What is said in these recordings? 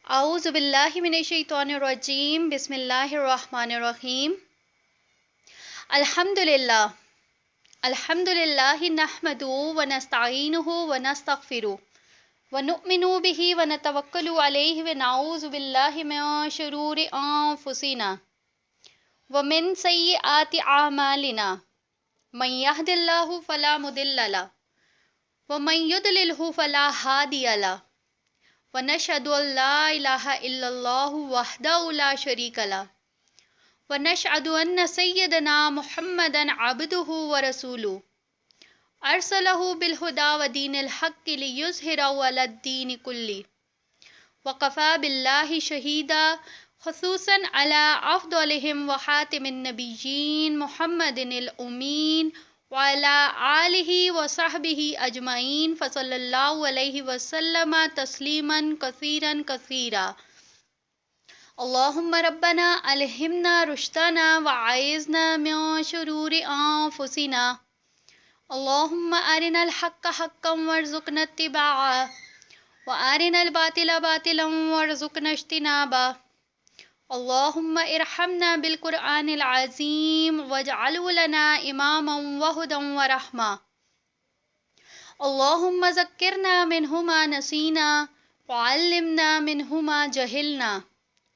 اعوذ باللہ من الشیطان الرجیم بسم اللہ الرحمن الرحیم الحمد للہ نحمدہ ونستعینہ ونستغفرہ ونؤمن بہ ونتوکل علیہ ونعوذ باللہ من شرور انفسنا ومن سیئات اعمالنا من یہد اللہ فلا مضل لہ ومن یضللہ فلا ہادی لہ ونشهد أن لا إله إلا الله وحده لا شريك له ونشهد أن سيدنا محمدا عبده ورسوله أرسله بالهدى ودين الحق ليظهره على الدين كله وكفى بالله شهيدا خصوصا على أفضلهم وخاتم النبيين محمد الأمين وعلى آلہ وصحبہ اجمعین فصلی اللہ علیہ وسلم تسلیما کثیرا کثیرا اللہم ربنا الہمنا رشدنا وعائذنا من شرور انفسنا اللہم ارنا الحق حقا وارزقنا اتباعہ وارنا الباطل باطلا وارزقنا اجتنابہ اللہم ارحمنا بالقرآن العظیم واجعلہ لنا اماما وہدا ورحمہ اللہم ذکرنا منہ ما نسینا وعلمنا منہ ما جہلنا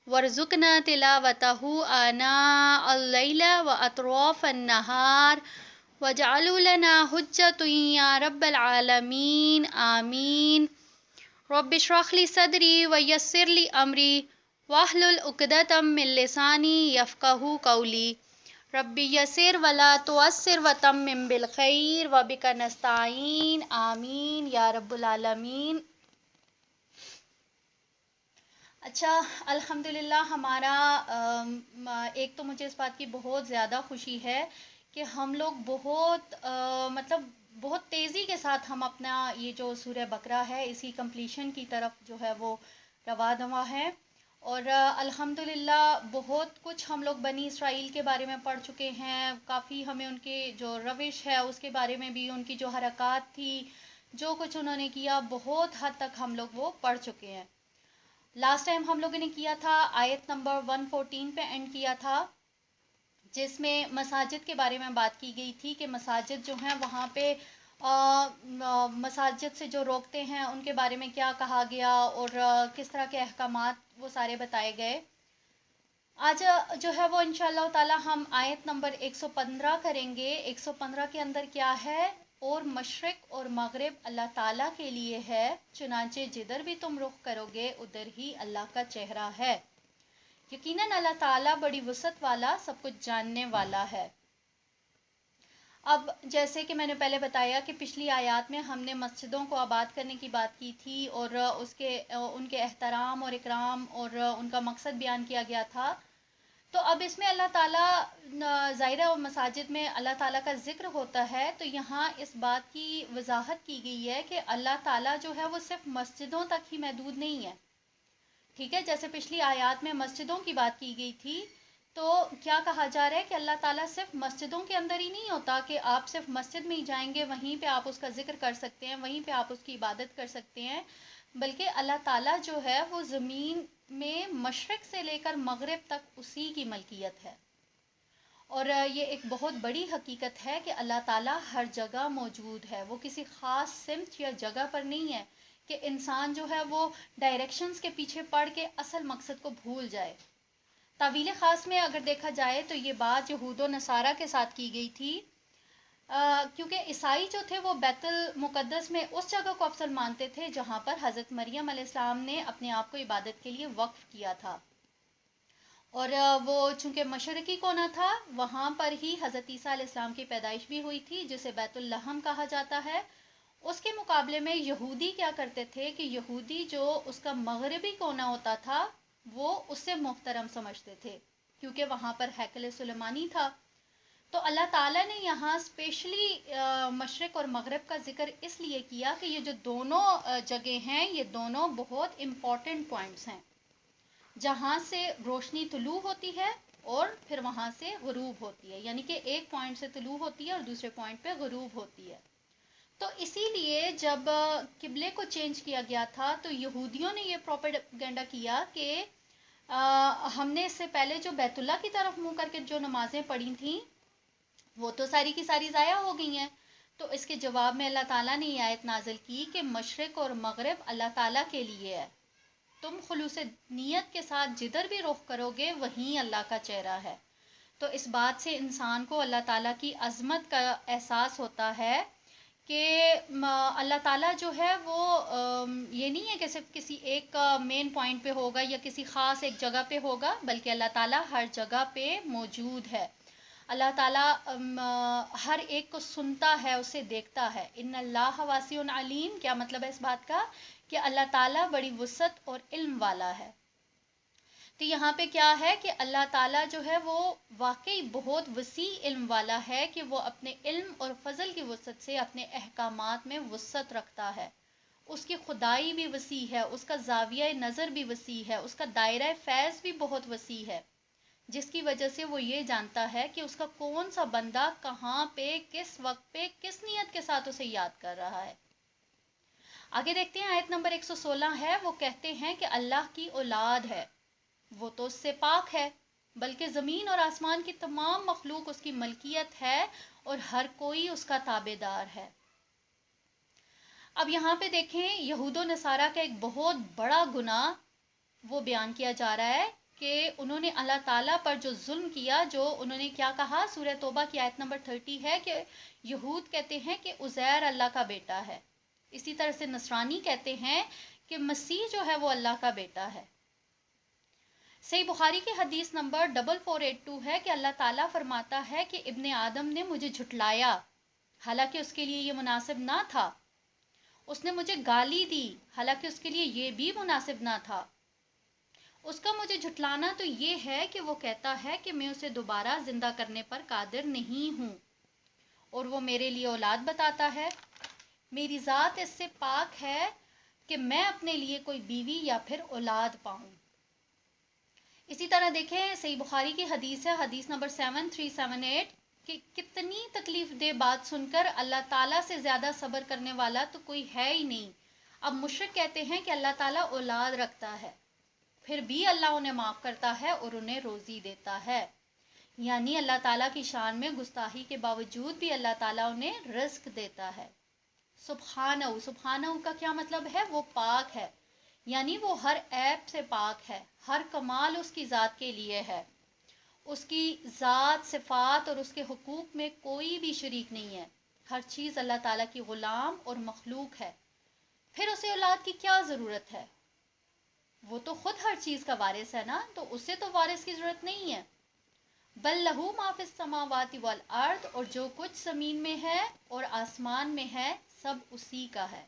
وارزقنا تلاوتہ آناء اللیل واطراف النہار واجعلہ لنا حجۃ یا رب العالمین آمین رب اشرح لی صدری ویسر لی امری واحلل عقدۃ من لسانی یفقہوا قولی ربی یسر ولا تعسر وتمم بالخیر وبک نستعین آمین یا رب العالمین۔ اچھا، الحمدللہ ہمارا ایک تو مجھے اس بات کی بہت زیادہ خوشی ہے کہ ہم لوگ بہت تیزی کے ساتھ ہم اپنا یہ جو سورہ بقرہ ہے اسی کمپلیشن کی طرف جو ہے وہ رواں دواں ہے، اور الحمدللہ بہت کچھ ہم لوگ بنی اسرائیل کے بارے میں پڑھ چکے ہیں، کافی ہمیں ان کے جو روش ہے اس کے بارے میں بھی، ان کی جو حرکات تھی، جو کچھ انہوں نے کیا، بہت حد تک ہم لوگ وہ پڑھ چکے ہیں۔ لاسٹ ٹائم ہم لوگوں نے کیا تھا آیت نمبر 114 پہ اینڈ کیا تھا، جس میں مساجد کے بارے میں بات کی گئی تھی کہ مساجد جو ہیں وہاں پہ مساجد سے جو روکتے ہیں ان کے بارے میں کیا کہا گیا اور کس طرح کے احکامات وہ سارے بتائے گئے۔ آج جو ہے وہ انشاءاللہ تعالی ہم آیت نمبر 115 کریں گے۔ 115 کے اندر کیا ہے؟ اور مشرق اور مغرب اللہ تعالیٰ کے لیے ہے، چنانچہ جدھر بھی تم رخ کرو گے ادھر ہی اللہ کا چہرہ ہے، یقیناً اللہ تعالیٰ بڑی وسعت والا، سب کچھ جاننے والا ہے۔ اب جیسے کہ میں نے پہلے بتایا کہ پچھلی آیات میں ہم نے مسجدوں کو آباد کرنے کی بات کی تھی اور ان کے احترام اور اکرام اور ان کا مقصد بیان کیا گیا تھا، تو اب اس میں اللہ تعالیٰ ظاہرہ و مساجد میں اللہ تعالیٰ کا ذکر ہوتا ہے، تو یہاں اس بات کی وضاحت کی گئی ہے کہ اللہ تعالیٰ جو ہے وہ صرف مسجدوں تک ہی محدود نہیں ہے، ٹھیک ہے؟ جیسے پچھلی آیات میں مسجدوں کی بات کی گئی تھی، تو کیا کہا جا رہا ہے کہ اللہ تعالیٰ صرف مسجدوں کے اندر ہی نہیں ہوتا کہ آپ صرف مسجد میں ہی جائیں گے، وہیں پہ آپ اس کا ذکر کر سکتے ہیں، وہیں پہ آپ اس کی عبادت کر سکتے ہیں، بلکہ اللہ تعالیٰ جو ہے وہ زمین میں مشرق سے لے کر مغرب تک اسی کی ملکیت ہے، اور یہ ایک بہت بڑی حقیقت ہے کہ اللہ تعالیٰ ہر جگہ موجود ہے، وہ کسی خاص سمت یا جگہ پر نہیں ہے کہ انسان جو ہے وہ ڈائریکشنز کے پیچھے پڑ کے اصل مقصد کو بھول جائے۔ تعویل خاص میں اگر دیکھا جائے تو یہ بات یہود و نصارہ کے ساتھ کی گئی تھی، کیونکہ عیسائی جو تھے وہ بیت المقدس میں اس جگہ کو افضل مانتے تھے جہاں پر حضرت مریم علیہ السلام نے اپنے آپ کو عبادت کے لیے وقف کیا تھا، اور وہ چونکہ مشرقی کونا تھا وہاں پر ہی حضرت عیسیٰ علیہ السلام کی پیدائش بھی ہوئی تھی، جسے بیت اللحم کہا جاتا ہے۔ اس کے مقابلے میں یہودی کیا کرتے تھے کہ یہودی جو اس کا مغربی کونا ہوتا تھا وہ اس سے محترم سمجھتے تھے، کیونکہ وہاں پر ہیکل سلیمانی تھا۔ تو اللہ تعالیٰ نے یہاں اسپیشلی مشرق اور مغرب کا ذکر اس لیے کیا کہ یہ جو دونوں جگہ ہیں یہ دونوں بہت امپورٹنٹ پوائنٹس ہیں، جہاں سے روشنی طلوع ہوتی ہے اور پھر وہاں سے غروب ہوتی ہے، یعنی کہ ایک پوائنٹ سے طلوع ہوتی ہے اور دوسرے پوائنٹ پہ غروب ہوتی ہے۔ تو اسی لیے جب قبلے کو چینج کیا گیا تھا تو یہودیوں نے یہ پروپیگنڈا کیا کہ ہم نے اس سے پہلے جو بیت اللہ کی طرف منہ کر کے جو نمازیں پڑھی تھیں وہ تو ساری کی ساری ضائع ہو گئی ہیں. تو اس کے جواب میں اللہ تعالیٰ نے یہ آیت نازل کی کہ مشرق اور مغرب اللہ تعالیٰ کے لیے ہے، تم خلوص نیت کے ساتھ جدھر بھی رخ کرو گے وہیں اللہ کا چہرہ ہے. تو اس بات سے انسان کو اللہ تعالیٰ کی عظمت کا احساس ہوتا ہے کہ اللہ تعالیٰ جو ہے وہ یہ نہیں ہے کہ صرف کسی ایک مین پوائنٹ پہ ہوگا یا کسی خاص ایک جگہ پہ ہوگا، بلکہ اللہ تعالیٰ ہر جگہ پہ موجود ہے. اللہ تعالیٰ ہر ایک کو سنتا ہے، اسے دیکھتا ہے. ان اللہ واسع علیم، کیا مطلب ہے اس بات کا؟ کہ اللہ تعالیٰ بڑی وسعت اور علم والا ہے. تو یہاں پہ کیا ہے کہ اللہ تعالیٰ جو ہے وہ واقعی بہت وسیع علم والا ہے کہ وہ اپنے علم اور فضل کی وسعت سے اپنے احکامات میں وسعت رکھتا ہے. اس کی خدائی بھی وسیع ہے، اس کا زاویہ نظر بھی وسیع ہے، اس کا دائرہ فیض بھی بہت وسیع ہے، جس کی وجہ سے وہ یہ جانتا ہے کہ اس کا کون سا بندہ کہاں پہ کس وقت پہ کس نیت کے ساتھ اسے یاد کر رہا ہے. آگے دیکھتے ہیں آیت نمبر 116 ہے، وہ کہتے ہیں کہ اللہ کی اولاد ہے، وہ تو اس سے پاک ہے، بلکہ زمین اور آسمان کی تمام مخلوق اس کی ملکیت ہے اور ہر کوئی اس کا تابع دار ہے. اب یہاں پہ دیکھیں یہود و نصارہ کا ایک بہت بڑا گناہ وہ بیان کیا جا رہا ہے کہ انہوں نے اللہ تعالیٰ پر جو ظلم کیا، جو انہوں نے کیا کہا، سورہ توبہ کی آیت نمبر 30 ہے کہ یہود کہتے ہیں کہ عزیر اللہ کا بیٹا ہے. اسی طرح سے نصرانی کہتے ہیں کہ مسیح جو ہے وہ اللہ کا بیٹا ہے. صحیح بخاری کی حدیث نمبر 4482 ہے کہ اللہ تعالیٰ فرماتا ہے کہ ابن آدم نے مجھے جھٹلایا، حالانکہ اس کے لیے یہ مناسب نہ تھا. اس نے مجھے گالی دی، حالانکہ اس کے لیے یہ بھی مناسب نہ تھا. اس کا مجھے جھٹلانا تو یہ ہے کہ وہ کہتا ہے کہ میں اسے دوبارہ زندہ کرنے پر قادر نہیں ہوں، اور وہ میرے لیے اولاد بتاتا ہے. میری ذات اس سے پاک ہے کہ میں اپنے لیے کوئی بیوی یا پھر اولاد پاؤں. اسی طرح دیکھیں صحیح بخاری کی حدیث ہے، حدیث نمبر 7378 کہ کتنی تکلیف دہ بات سن کر اللہ تعالیٰ سے زیادہ صبر کرنے والا تو کوئی ہے ہی نہیں. اب مشرک کہتے ہیں کہ اللہ تعالیٰ اولاد رکھتا ہے، پھر بھی اللہ انہیں معاف کرتا ہے اور انہیں روزی دیتا ہے. یعنی اللہ تعالیٰ کی شان میں گستاخی کے باوجود بھی اللہ تعالیٰ انہیں رزق دیتا ہے. سبحانہ، سبحانہ کا کیا مطلب ہے؟ وہ پاک ہے، یعنی وہ ہر عیب سے پاک ہے، ہر کمال اس کی ذات کے لیے ہے. اس کی ذات، صفات اور اس کے حقوق میں کوئی بھی شریک نہیں ہے. ہر چیز اللہ تعالیٰ کی غلام اور مخلوق ہے. پھر اسے اولاد کی کیا ضرورت ہے؟ وہ تو خود ہر چیز کا وارث ہے نا، تو اسے تو وارث کی ضرورت نہیں ہے. بل لہو ما فی السماوات والارض، اور جو کچھ زمین میں ہے اور آسمان میں ہے سب اسی کا ہے.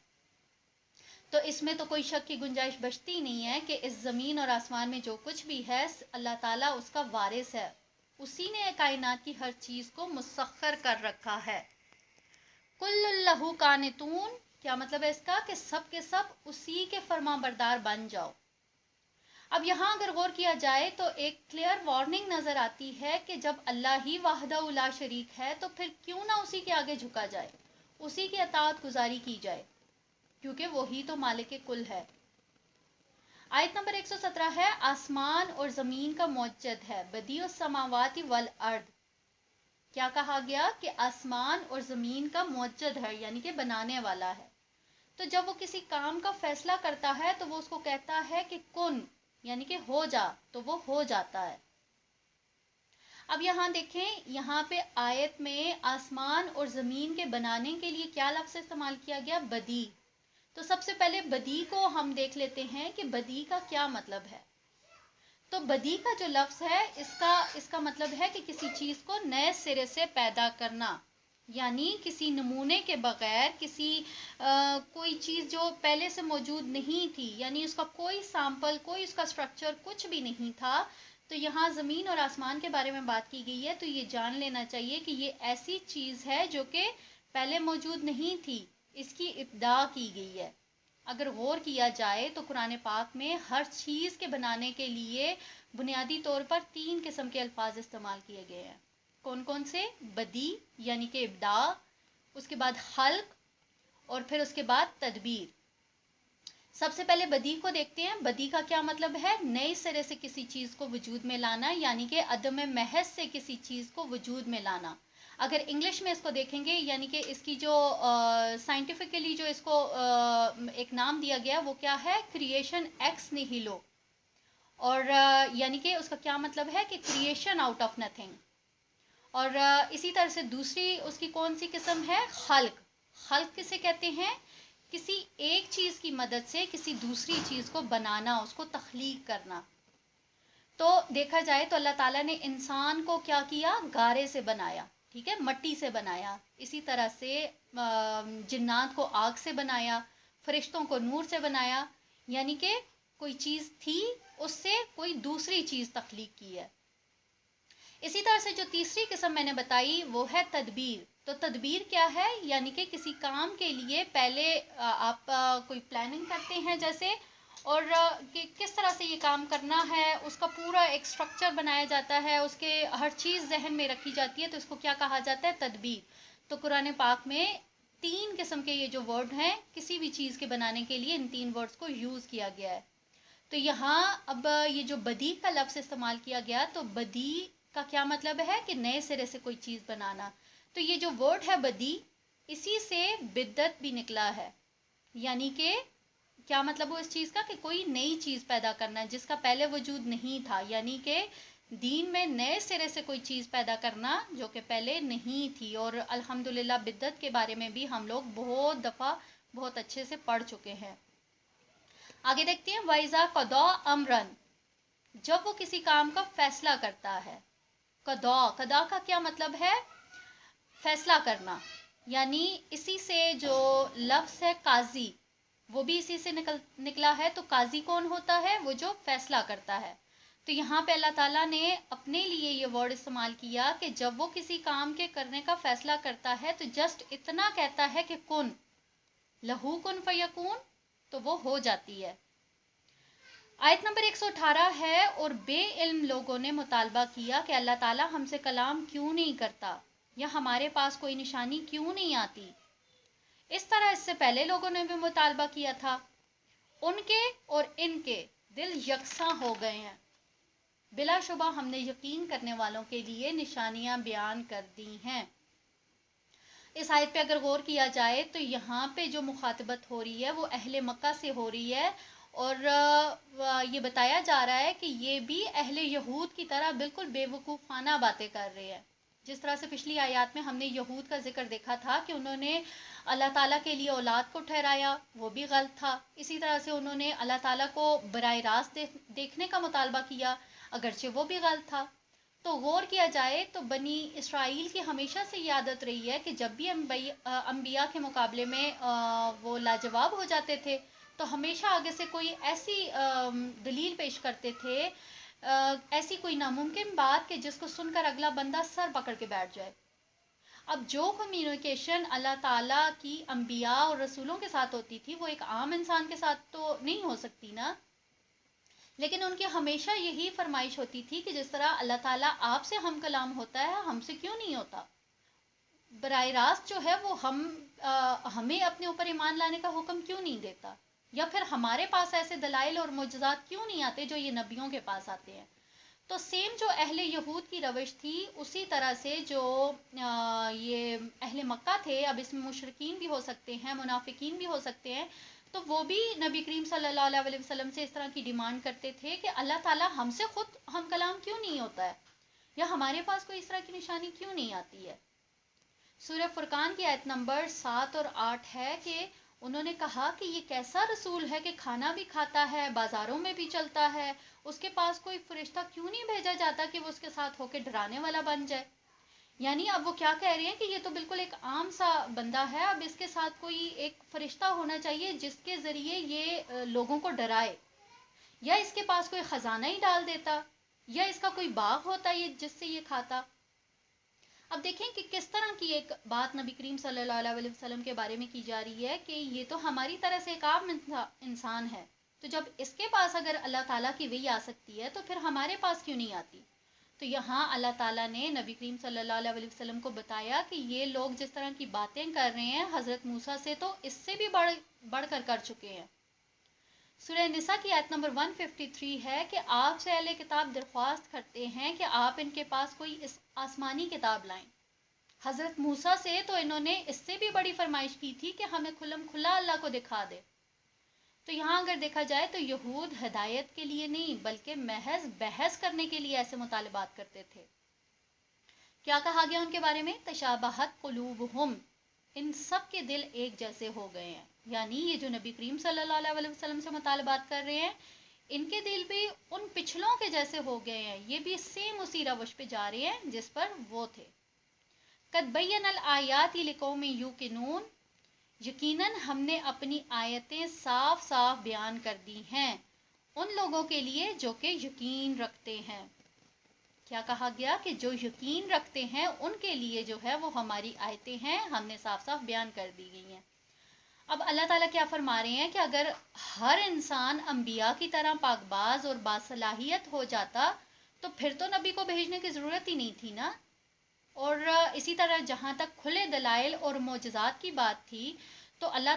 تو اس میں تو کوئی شک کی گنجائش بچتی نہیں ہے کہ اس زمین اور آسمان میں جو کچھ بھی ہے اللہ تعالیٰ اس کا وارث ہے. اسی نے کائنات کی ہر چیز کو مسخر کر رکھا ہے. کل لہو قانتون، کیا مطلب ہے اس کا؟ کہ سب کے سب اسی کے فرما بردار بن جاؤ. اب یہاں اگر غور کیا جائے تو ایک کلیئر وارننگ نظر آتی ہے کہ جب اللہ ہی وحدہ لا شریک ہے تو پھر کیوں نہ اسی کے آگے جھکا جائے، اسی کی اطاعت گزاری کی جائے، کیونکہ وہی تو مالک کل ہے. آیت نمبر 117 ہے، آسمان اور زمین کا موجد ہے، بدیع السماوات والارض. کیا کہا گیا؟ کہ آسمان اور زمین کا موجد ہے، یعنی کہ بنانے والا ہے. تو جب وہ کسی کام کا فیصلہ کرتا ہے تو وہ اس کو کہتا ہے کہ کن، یعنی کہ ہو جا، تو وہ ہو جاتا ہے. اب یہاں دیکھیں، یہاں پہ آیت میں آسمان اور زمین کے بنانے کے لیے کیا لفظ استعمال کیا گیا؟ بدیع. تو سب سے پہلے بدیع کو ہم دیکھ لیتے ہیں کہ بدیع کا کیا مطلب ہے. تو بدیع کا جو لفظ ہے اس کا مطلب ہے کہ کسی چیز کو نئے سرے سے پیدا کرنا، یعنی کسی نمونے کے بغیر کوئی چیز جو پہلے سے موجود نہیں تھی، یعنی اس کا کوئی سیمپل، کوئی اس کا سٹرکچر کچھ بھی نہیں تھا. تو یہاں زمین اور آسمان کے بارے میں بات کی گئی ہے تو یہ جان لینا چاہیے کہ یہ ایسی چیز ہے جو کہ پہلے موجود نہیں تھی، اس کی ابداع کی گئی ہے. اگر غور کیا جائے تو قرآن پاک میں ہر چیز کے بنانے کے لیے بنیادی طور پر 3 قسم کے الفاظ استعمال کیے گئے ہیں. کون کون سے؟ بدیع یعنی کہ ابداع، اس کے بعد خلق اور پھر اس کے بعد تدبیر. سب سے پہلے بدی کو دیکھتے ہیں. بدی کا کیا مطلب ہے؟ نئے سرے سے کسی چیز کو وجود میں لانا، یعنی کہ عدم محض سے کسی چیز کو وجود میں لانا. اگر انگلش میں اس کو دیکھیں گے، یعنی کہ اس کی جو سائنٹیفکلی جو اس کو ایک نام دیا گیا وہ کیا ہے؟ Creation ex nihilo. اور یعنی کہ اس کا کیا مطلب ہے کہ کریشن آؤٹ آف نتھنگ. اور اسی طرح سے دوسری اس کی کون سی قسم ہے؟ خلق. خلق کسے کہتے ہیں؟ کسی ایک چیز کی مدد سے کسی دوسری چیز کو بنانا، اس کو تخلیق کرنا. تو دیکھا جائے تو اللہ تعالیٰ نے انسان کو کیا کیا؟ گارے سے بنایا، ٹھیک ہے، مٹی سے بنایا. اسی طرح سے جنات کو آگ سے بنایا، فرشتوں کو نور سے بنایا. یعنی کہ کوئی چیز تھی، اس سے کوئی دوسری چیز تخلیق کی ہے. اسی طرح سے جو تیسری قسم میں نے بتائی وہ ہے تدبیر. تو تدبیر کیا ہے؟ یعنی کہ کسی کام کے لیے پہلے آپ کوئی پلاننگ کرتے ہیں جیسے، اور کہ کس طرح سے یہ کام کرنا ہے، اس کا پورا ایک سٹرکچر بنایا جاتا ہے، اس کے ہر چیز ذہن میں رکھی جاتی ہے، تو اس کو کیا کہا جاتا ہے؟ تدبیر. تو قرآن پاک میں 3 قسم کے یہ جو ورڈ ہیں کسی بھی چیز کے بنانے کے لیے، ان 3 ورڈز کو یوز کیا گیا ہے. تو یہاں اب یہ جو بدی کا لفظ استعمال کیا گیا، تو بدی کا کیا مطلب ہے کہ نئے سرے سے کوئی چیز بنانا. تو یہ جو ورڈ ہے بدی، اسی سے بدعت بھی نکلا ہے. یعنی کہ کیا مطلب ہو اس چیز کا؟ کہ کوئی نئی چیز پیدا کرنا جس کا پہلے وجود نہیں تھا. یعنی کہ دین میں نئے سرے سے کوئی چیز پیدا کرنا جو کہ پہلے نہیں تھی. اور الحمدللہ بدعت کے بارے میں بھی ہم لوگ بہت دفعہ بہت اچھے سے پڑھ چکے ہیں. آگے دیکھتے ہیں. وَإِذَا قَضَىٰ أَمْرًا، جب وہ کسی کام کا فیصلہ کرتا ہے. قضا کا کیا مطلب ہے؟ فیصلہ کرنا. یعنی اسی سے جو لفظ ہے قاضی، وہ بھی اسی سے نکلا ہے. تو قاضی کون ہوتا ہے؟ وہ جو فیصلہ کرتا ہے. تو یہاں پہ اللہ تعالیٰ نے اپنے لیے یہ ورڈ استعمال کیا کہ جب وہ کسی کام کے کرنے کا فیصلہ کرتا ہے تو جسٹ اتنا کہتا ہے کہ کن، لہو کن فیکون، تو وہ ہو جاتی ہے. آیت نمبر 118 ہے. اور بے علم لوگوں نے مطالبہ کیا کہ اللہ تعالیٰ ہم سے کلام کیوں نہیں کرتا، یا ہمارے پاس کوئی نشانی کیوں نہیں آتی. اس طرح اس سے پہلے لوگوں نے بھی مطالبہ کیا تھا. ان کے اور ان کے دل یکساں ہو گئے ہیں. بلا شبہ ہم نے یقین کرنے والوں کے لیے نشانیاں بیان کر دی ہیں. اس آیت پہ اگر غور کیا جائے تو یہاں پہ جو مخاطبت ہو رہی ہے وہ اہل مکہ سے ہو رہی ہے. اور یہ بتایا جا رہا ہے کہ یہ بھی اہل یہود کی طرح بالکل بے وقوفانہ باتیں کر رہے ہیں. جس طرح سے پچھلی آیات میں ہم نے یہود کا ذکر دیکھا تھا کہ انہوں نے اللہ تعالیٰ کے لیے اولاد کو ٹھہرایا، وہ بھی غلط تھا. اسی طرح سے انہوں نے اللہ تعالیٰ کو براہ راست دیکھنے کا مطالبہ کیا، اگرچہ وہ بھی غلط تھا. تو غور کیا جائے تو بنی اسرائیل کی ہمیشہ سے یہ عادت رہی ہے کہ جب بھی انبیاء کے مقابلے میں وہ لاجواب ہو جاتے تھے تو ہمیشہ آگے سے کوئی ایسی دلیل پیش کرتے تھے، ایسی کوئی ناممکن بات کہ جس کو سن کر اگلا بندہ سر پکڑ کے بیٹھ جائے. اب جو کمیونیکیشن اللہ تعالیٰ کی انبیاء اور رسولوں کے ساتھ ہوتی تھی وہ ایک عام انسان کے ساتھ تو نہیں ہو سکتی نا. لیکن ان کی ہمیشہ یہی فرمائش ہوتی تھی کہ جس طرح اللہ تعالیٰ آپ سے ہم کلام ہوتا ہے، ہم سے کیوں نہیں ہوتا؟ براہ راست جو ہے وہ ہمیں اپنے اوپر ایمان لانے کا حکم کیوں نہیں دیتا؟ یا پھر ہمارے پاس ایسے دلائل اور معجزات کیوں نہیں آتے جو یہ نبیوں کے پاس آتے ہیں؟ تو سیم جو اہل یہود کی روش تھی اسی طرح سے جو یہ اہل مکہ تھے، اب اس میں مشرکین بھی ہو سکتے ہیں، منافقین بھی ہو سکتے ہیں، تو وہ بھی نبی کریم صلی اللہ علیہ وسلم سے اس طرح کی ڈیمانڈ کرتے تھے کہ اللہ تعالیٰ ہم سے خود ہم کلام کیوں نہیں ہوتا ہے، یا ہمارے پاس کوئی اس طرح کی نشانی کیوں نہیں آتی ہے. سورہ فرقان کی آیت نمبر 7 اور 8 ہے کہ انہوں نے کہا کہ یہ کیسا رسول ہے کہ کھانا بھی کھاتا ہے، بازاروں میں بھی چلتا ہے، اس کے پاس کوئی فرشتہ کیوں نہیں بھیجا جاتا کہ وہ اس کے ساتھ ہو کے ڈرانے والا بن جائے. یعنی اب وہ کیا کہہ رہی ہیں کہ یہ تو بالکل ایک عام سا بندہ ہے، اب اس کے ساتھ کوئی ایک فرشتہ ہونا چاہیے جس کے ذریعے یہ لوگوں کو ڈرائے، یا اس کے پاس کوئی خزانہ ہی ڈال دیتا، یا اس کا کوئی باغ ہوتا یہ جس سے یہ کھاتا. اب دیکھیں کہ کس طرح کی ایک بات نبی کریم صلی اللہ علیہ وسلم کے بارے میں کی جا رہی ہے کہ یہ تو ہماری طرح سے ایک عام انسان ہے، تو جب اس کے پاس اگر اللہ تعالیٰ کی وحی آ سکتی ہے تو پھر ہمارے پاس کیوں نہیں آتی؟ تو یہاں اللہ تعالیٰ نے نبی کریم صلی اللہ علیہ وسلم کو بتایا کہ یہ لوگ جس طرح کی باتیں کر رہے ہیں حضرت موسیٰ سے تو اس سے بھی بڑھ کر چکے ہیں۔ سورہ نساء کی آیت نمبر 153 ہے کہ آپ سے اہل کتاب درخواست کرتے ہیں کہ آپ ان کے پاس کوئی اس آسمانی کتاب لائیں۔ حضرت موسیٰ سے تو انہوں نے اس سے بھی بڑی فرمائش کی تھی کہ ہمیں کھلم کھلا اللہ کو دکھا دے۔ تو یہاں اگر دیکھا جائے تو یہود ہدایت کے لیے نہیں بلکہ محض بحث کرنے کے لیے ایسے مطالبات کرتے تھے۔ کیا کہا گیا ان کے بارے میں؟ تشابہت قلوبہم، ان سب کے دل ایک جیسے ہو گئے ہیں، یعنی یہ جو نبی کریم صلی اللہ علیہ وسلم سے مطالبات کر رہے ہیں ان کے دل بھی ان پچھلوں کے جیسے ہو گئے ہیں، یہ بھی سیم اسی روش پہ جا رہے ہیں جس پر وہ تھے۔ قد بین الآیات لقوم یوقنون، یقیناً ہم نے اپنی آیتیں صاف صاف بیان کر دی ہیں ان لوگوں کے لیے جو کہ یقین رکھتے ہیں۔ کیا کہا گیا؟ کہ جو یقین رکھتے ہیں ان کے لیے جو ہے وہ ہماری آیتیں ہیں، ہم نے صاف صاف بیان کر دی گئی ہیں۔ اب اللہ تعالیٰ کیا فرما رہے ہیں کہ اگر ہر انسان انبیاء کی طرح پاک باز اور باصلاحیت ہو جاتا تو پھر تو نبی کو بھیجنے کی ضرورت ہی نہیں تھی نا۔ اور اسی طرح جہاں تک کھلے دلائل اور معجزات کی بات تھی تو اللہ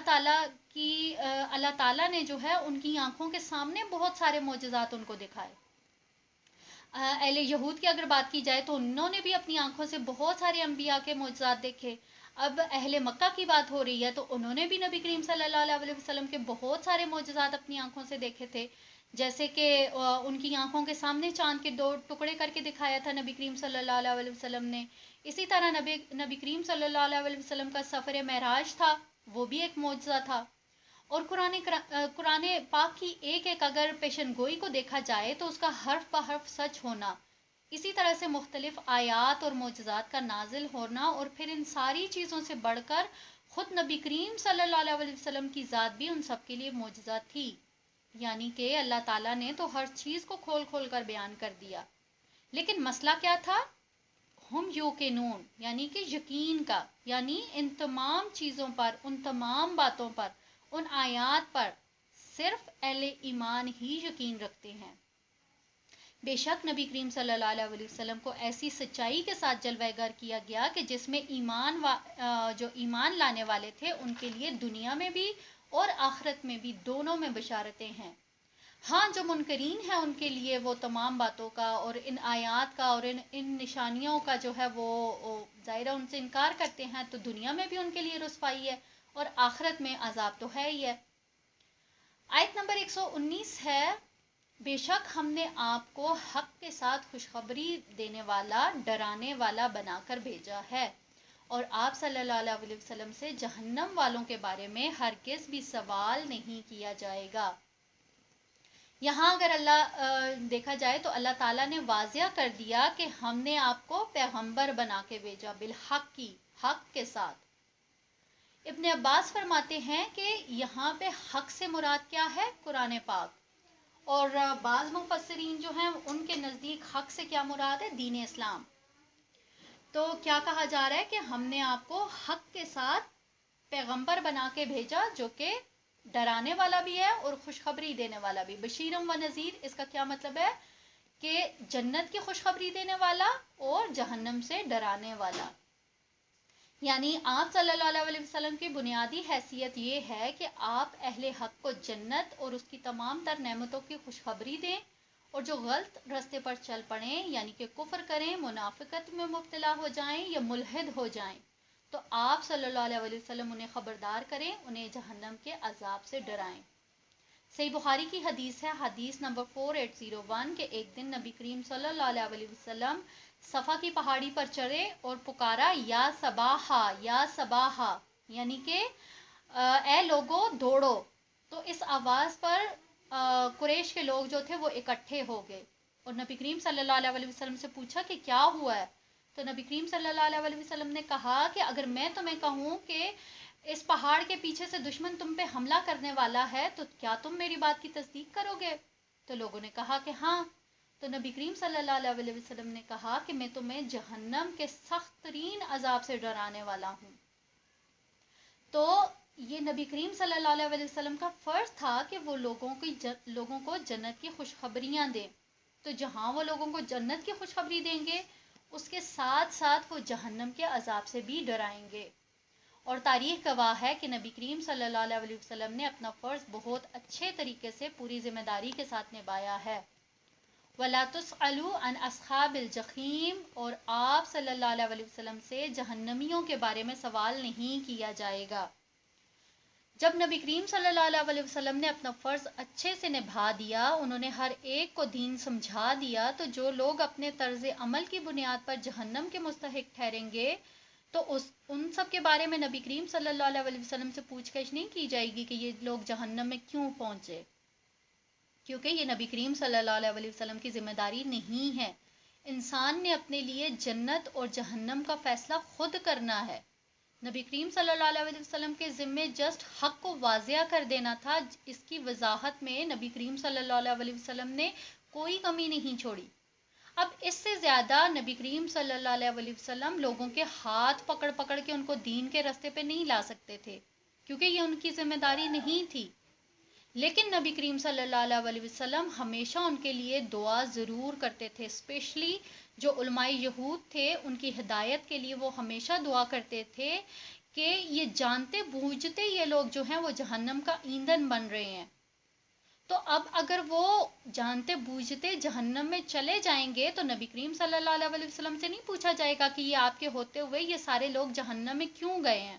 تعالیٰ نے جو ہے ان کی آنکھوں کے سامنے بہت سارے معجزات ان کو دکھائے۔ اہل یہود کی اگر بات کی جائے تو انہوں نے بھی اپنی آنکھوں سے بہت سارے انبیاء کے معجزات دیکھے۔ اب اہل مکہ کی بات ہو رہی ہے تو انہوں نے بھی نبی کریم صلی اللہ علیہ وسلم کے بہت سارے معجزات اپنی آنکھوں سے دیکھے تھے، جیسے کہ ان کی آنکھوں کے سامنے چاند کے 2 ٹکڑے کر کے دکھایا تھا نبی کریم صلی اللہ علیہ وسلم نے۔ اسی طرح نبی کریم صلی اللہ علیہ وسلم کا سفر معراج تھا، وہ بھی ایک معجزہ تھا۔ اور قرآن پاک کی ایک ایک اگر پیشن گوئی کو دیکھا جائے تو اس کا حرف بحرف سچ ہونا، اسی طرح سے مختلف آیات اور معجزات کا نازل ہونا، اور پھر ان ساری چیزوں سے بڑھ کر خود نبی کریم صلی اللہ علیہ وسلم کی ذات بھی ان سب کے لیے معجزہ تھی۔ یعنی کہ اللہ تعالیٰ نے تو ہر چیز کو کھول کھول کر بیان کر دیا، لیکن مسئلہ کیا تھا؟ ہم یوقنون، یعنی کہ یقین کا، یعنی ان تمام چیزوں پر، ان تمام باتوں پر، ان آیات پر صرف اہل ایمان ہی یقین رکھتے ہیں۔ بے شک نبی کریم صلی اللہ علیہ وسلم کو ایسی سچائی کے ساتھ جلوہ گر کیا گیا کہ جس میں جو ایمان لانے والے تھے ان کے لیے دنیا میں بھی اور آخرت میں بھی دونوں میں بشارتیں ہیں۔ ہاں جو منکرین ہیں ان کے لیے وہ تمام باتوں کا اور ان آیات کا اور ان نشانیوں کا جو ہے وہ ظاہرہ ان سے انکار کرتے ہیں تو دنیا میں بھی ان کے لیے رسوائی ہے اور آخرت میں عذاب تو ہے ہی ہے۔ آیت نمبر 119 ہے، بے شک ہم نے آپ کو حق کے ساتھ خوشخبری دینے والا، ڈرانے والا بنا کر بھیجا ہے، اور آپ صلی اللہ علیہ وسلم سے جہنم والوں کے بارے میں ہرگز بھی سوال نہیں کیا جائے گا۔ یہاں اگر دیکھا جائے تو اللہ تعالیٰ نے واضح کر دیا کہ ہم نے آپ کو پیغمبر بنا کے بھیجا، بالحق کی، حق کے ساتھ۔ ابن عباس فرماتے ہیں کہ یہاں پہ حق سے مراد کیا ہے؟ قرآن پاک۔ اور بعض مفسرین جو ہیں ان کے نزدیک حق سے کیا مراد ہے؟ دین اسلام۔ تو کیا کہا جا رہا ہے کہ ہم نے آپ کو حق کے ساتھ پیغمبر بنا کے بھیجا جو کہ ڈرانے والا بھی ہے اور خوشخبری دینے والا بھی، بشیرم و نذیر۔ اس کا کیا مطلب ہے؟ کہ جنت کی خوشخبری دینے والا اور جہنم سے ڈرانے والا۔ یعنی آپ صلی اللہ علیہ وسلم کی بنیادی حیثیت یہ ہے کہ آپ اہل حق کو جنت اور اس کی تمام تر نعمتوں کی خوشخبری دیں، اور جو غلط راستے پر چل پڑیں یعنی کہ کفر کریں، منافقت میں مبتلا ہو جائیں یا ملحد ہو جائیں تو آپ صلی اللہ علیہ وسلم انہیں خبردار کریں، انہیں جہنم کے عذاب سے ڈرائیں۔ صحیح بخاری کی حدیث ہے، حدیث نمبر 4801، کہ ایک دن نبی کریم صلی اللہ علیہ وسلم صفا کی پہاڑی پر چڑھے اور پکارا، یا صباحا یا صباحا، یعنی کہ اے لوگو دوڑو۔ تو اس آواز پر قریش کے لوگ جو تھے وہ اکٹھے ہو گئے اور نبی کریم صلی اللہ علیہ وسلم سے پوچھا کہ کیا ہوا ہے؟ تو نبی کریم صلی اللہ علیہ وسلم نے کہا کہ اگر میں تمہیں کہوں کہ اس پہاڑ کے پیچھے سے دشمن تم پہ حملہ کرنے والا ہے تو کیا تم میری بات کی تصدیق کرو گے؟ تو لوگوں نے کہا کہ ہاں۔ تو نبی کریم صلی اللہ علیہ وسلم نے کہا کہ میں تمہیں جہنم کے سخت ترین عذاب سے ڈرانے والا ہوں۔ تو یہ نبی کریم صلی اللہ علیہ وسلم کا فرض تھا کہ وہ لوگوں کو جنت کی خوشخبریاں دیں، تو جہاں وہ لوگوں کو جنت کی خوشخبری دیں گے، اس کے ساتھ ساتھ وہ جہنم کے عذاب سے بھی ڈرائیں گے۔ اور تاریخ گواہ ہے کہ نبی کریم صلی اللہ علیہ وسلم نے اپنا فرض بہت اچھے طریقے سے پوری ذمہ داری کے ساتھ نبھایا ہے۔ وَلَا تُسْأَلُوا عَنْ أَصْحَابِ الْجَحِيمِ، اور آپ صلی اللہ علیہ وسلم سے جہنمیوں کے بارے میں سوال نہیں کیا جائے گا۔ جب نبی کریم صلی اللہ علیہ وسلم نے اپنا فرض اچھے سے نبھا دیا، انہوں نے ہر ایک کو دین سمجھا دیا، تو جو لوگ اپنے طرز عمل کی بنیاد پر جہنم کے مستحق ٹھہریں گے تو ان سب کے بارے میں نبی کریم صلی اللہ علیہ وسلم سے پوچھ گچھ نہیں کی جائے گی کہ یہ لوگ جہنم میں کیوں پہنچے، کیونکہ یہ نبی کریم صلی اللہ علیہ وسلم کی ذمہ داری نہیں ہے۔ انسان نے اپنے لیے جنت اور جہنم کا فیصلہ خود کرنا ہے۔ نبی کریم صلی اللہ علیہ وسلم کے ذمے جسٹ حق کو واضح کر دینا تھا۔ اس کی وضاحت میں نبی کریم صلی اللہ علیہ وسلم نے کوئی کمی نہیں چھوڑی۔ اب اس سے زیادہ نبی کریم صلی اللہ علیہ وسلم لوگوں کے ہاتھ پکڑ پکڑ کے ان کو دین کے راستے پہ نہیں لا سکتے تھے، کیونکہ یہ ان کی ذمہ داری نہیں تھی۔ لیکن نبی کریم صلی اللہ علیہ وسلم ہمیشہ ان کے لیے دعا ضرور کرتے تھے، اسپیشلی جو علماء یہود تھے ان کی ہدایت کے لیے وہ ہمیشہ دعا کرتے تھے کہ یہ جانتے بوجھتے یہ لوگ جو ہیں وہ جہنم کا ایندھن بن رہے ہیں، تو اب اگر وہ جانتے بوجھتے جہنم میں چلے جائیں گے تو نبی کریم صلی اللہ علیہ وسلم سے نہیں پوچھا جائے گا کہ یہ آپ کے ہوتے ہوئے یہ سارے لوگ جہنم میں کیوں گئے ہیں۔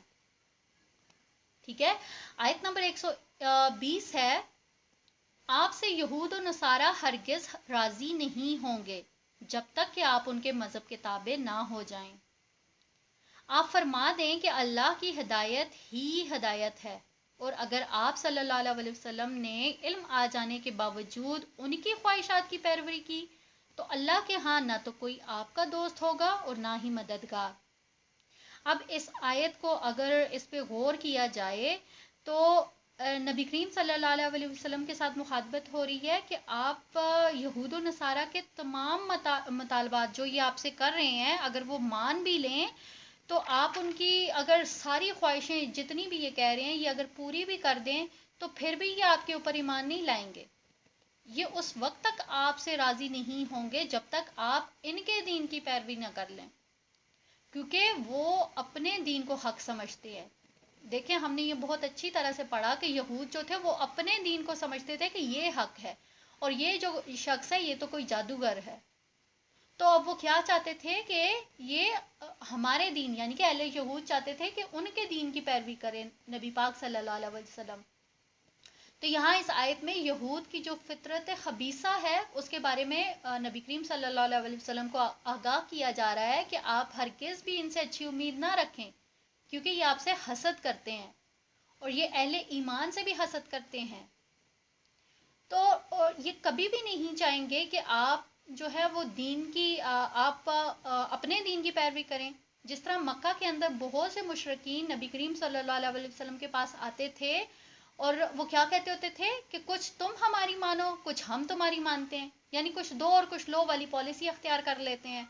ٹھیک ہے، آیت نمبر 120 ہے، آپ سے یہود و نصارہ ہرگز راضی نہیں ہوں گے جب تک کہ آپ ان کے مذہب کے تابع نہ ہو جائیں۔ آپ فرما دیں کہ اللہ کی ہدایت ہی ہدایت ہے، اور اگر آپ صلی اللہ علیہ وسلم نے علم آ جانے کے باوجود ان کی خواہشات کی پیروی کی تو اللہ کے ہاں نہ تو کوئی آپ کا دوست ہوگا اور نہ ہی مددگار۔ اب اس آیت کو اگر اس پہ غور کیا جائے تو نبی کریم صلی اللہ علیہ وسلم کے ساتھ مخاطبت ہو رہی ہے کہ آپ یہود و نصارہ کے تمام مطالبات جو یہ آپ سے کر رہے ہیں اگر وہ مان بھی لیں تو آپ ان کی اگر ساری خواہشیں جتنی بھی یہ کہہ رہے ہیں یہ اگر پوری بھی کر دیں تو پھر بھی یہ آپ کے اوپر ایمان نہیں لائیں گے۔ یہ اس وقت تک آپ سے راضی نہیں ہوں گے جب تک آپ ان کے دین کی پیروی نہ کر لیں، کیونکہ وہ اپنے دین کو حق سمجھتے ہیں۔ دیکھیں ہم نے یہ بہت اچھی طرح سے پڑھا کہ یہود جو تھے وہ اپنے دین کو سمجھتے تھے کہ یہ حق ہے اور یہ جو شخص ہے یہ تو کوئی جادوگر ہے، تو اب وہ کیا چاہتے تھے کہ یہ ہمارے دین یعنی کہ اہل یہود چاہتے تھے کہ ان کے دین کی پیروی کریں نبی پاک صلی اللہ علیہ وسلم۔ تو یہاں اس آیت میں یہود کی جو فطرت خبیثہ ہے اس کے بارے میں نبی کریم صلی اللہ علیہ وسلم کو آگاہ کیا جا رہا ہے کہ آپ ہرگز بھی ان سے اچھی امید نہ رکھیں، کیونکہ یہ آپ سے حسد کرتے ہیں اور یہ اہل ایمان سے بھی حسد کرتے ہیں۔ تو یہ کبھی بھی نہیں چاہیں گے کہ آپ جو ہے وہ دین کی آپ اپنے دین کی پیروی کریں۔ جس طرح مکہ کے اندر بہت سے مشرکین نبی کریم صلی اللہ علیہ وسلم کے پاس آتے تھے اور وہ کیا کہتے ہوتے تھے کہ کچھ تم ہماری مانو کچھ ہم تمہاری مانتے ہیں، یعنی کچھ دو اور کچھ لو والی پالیسی اختیار کر لیتے ہیں۔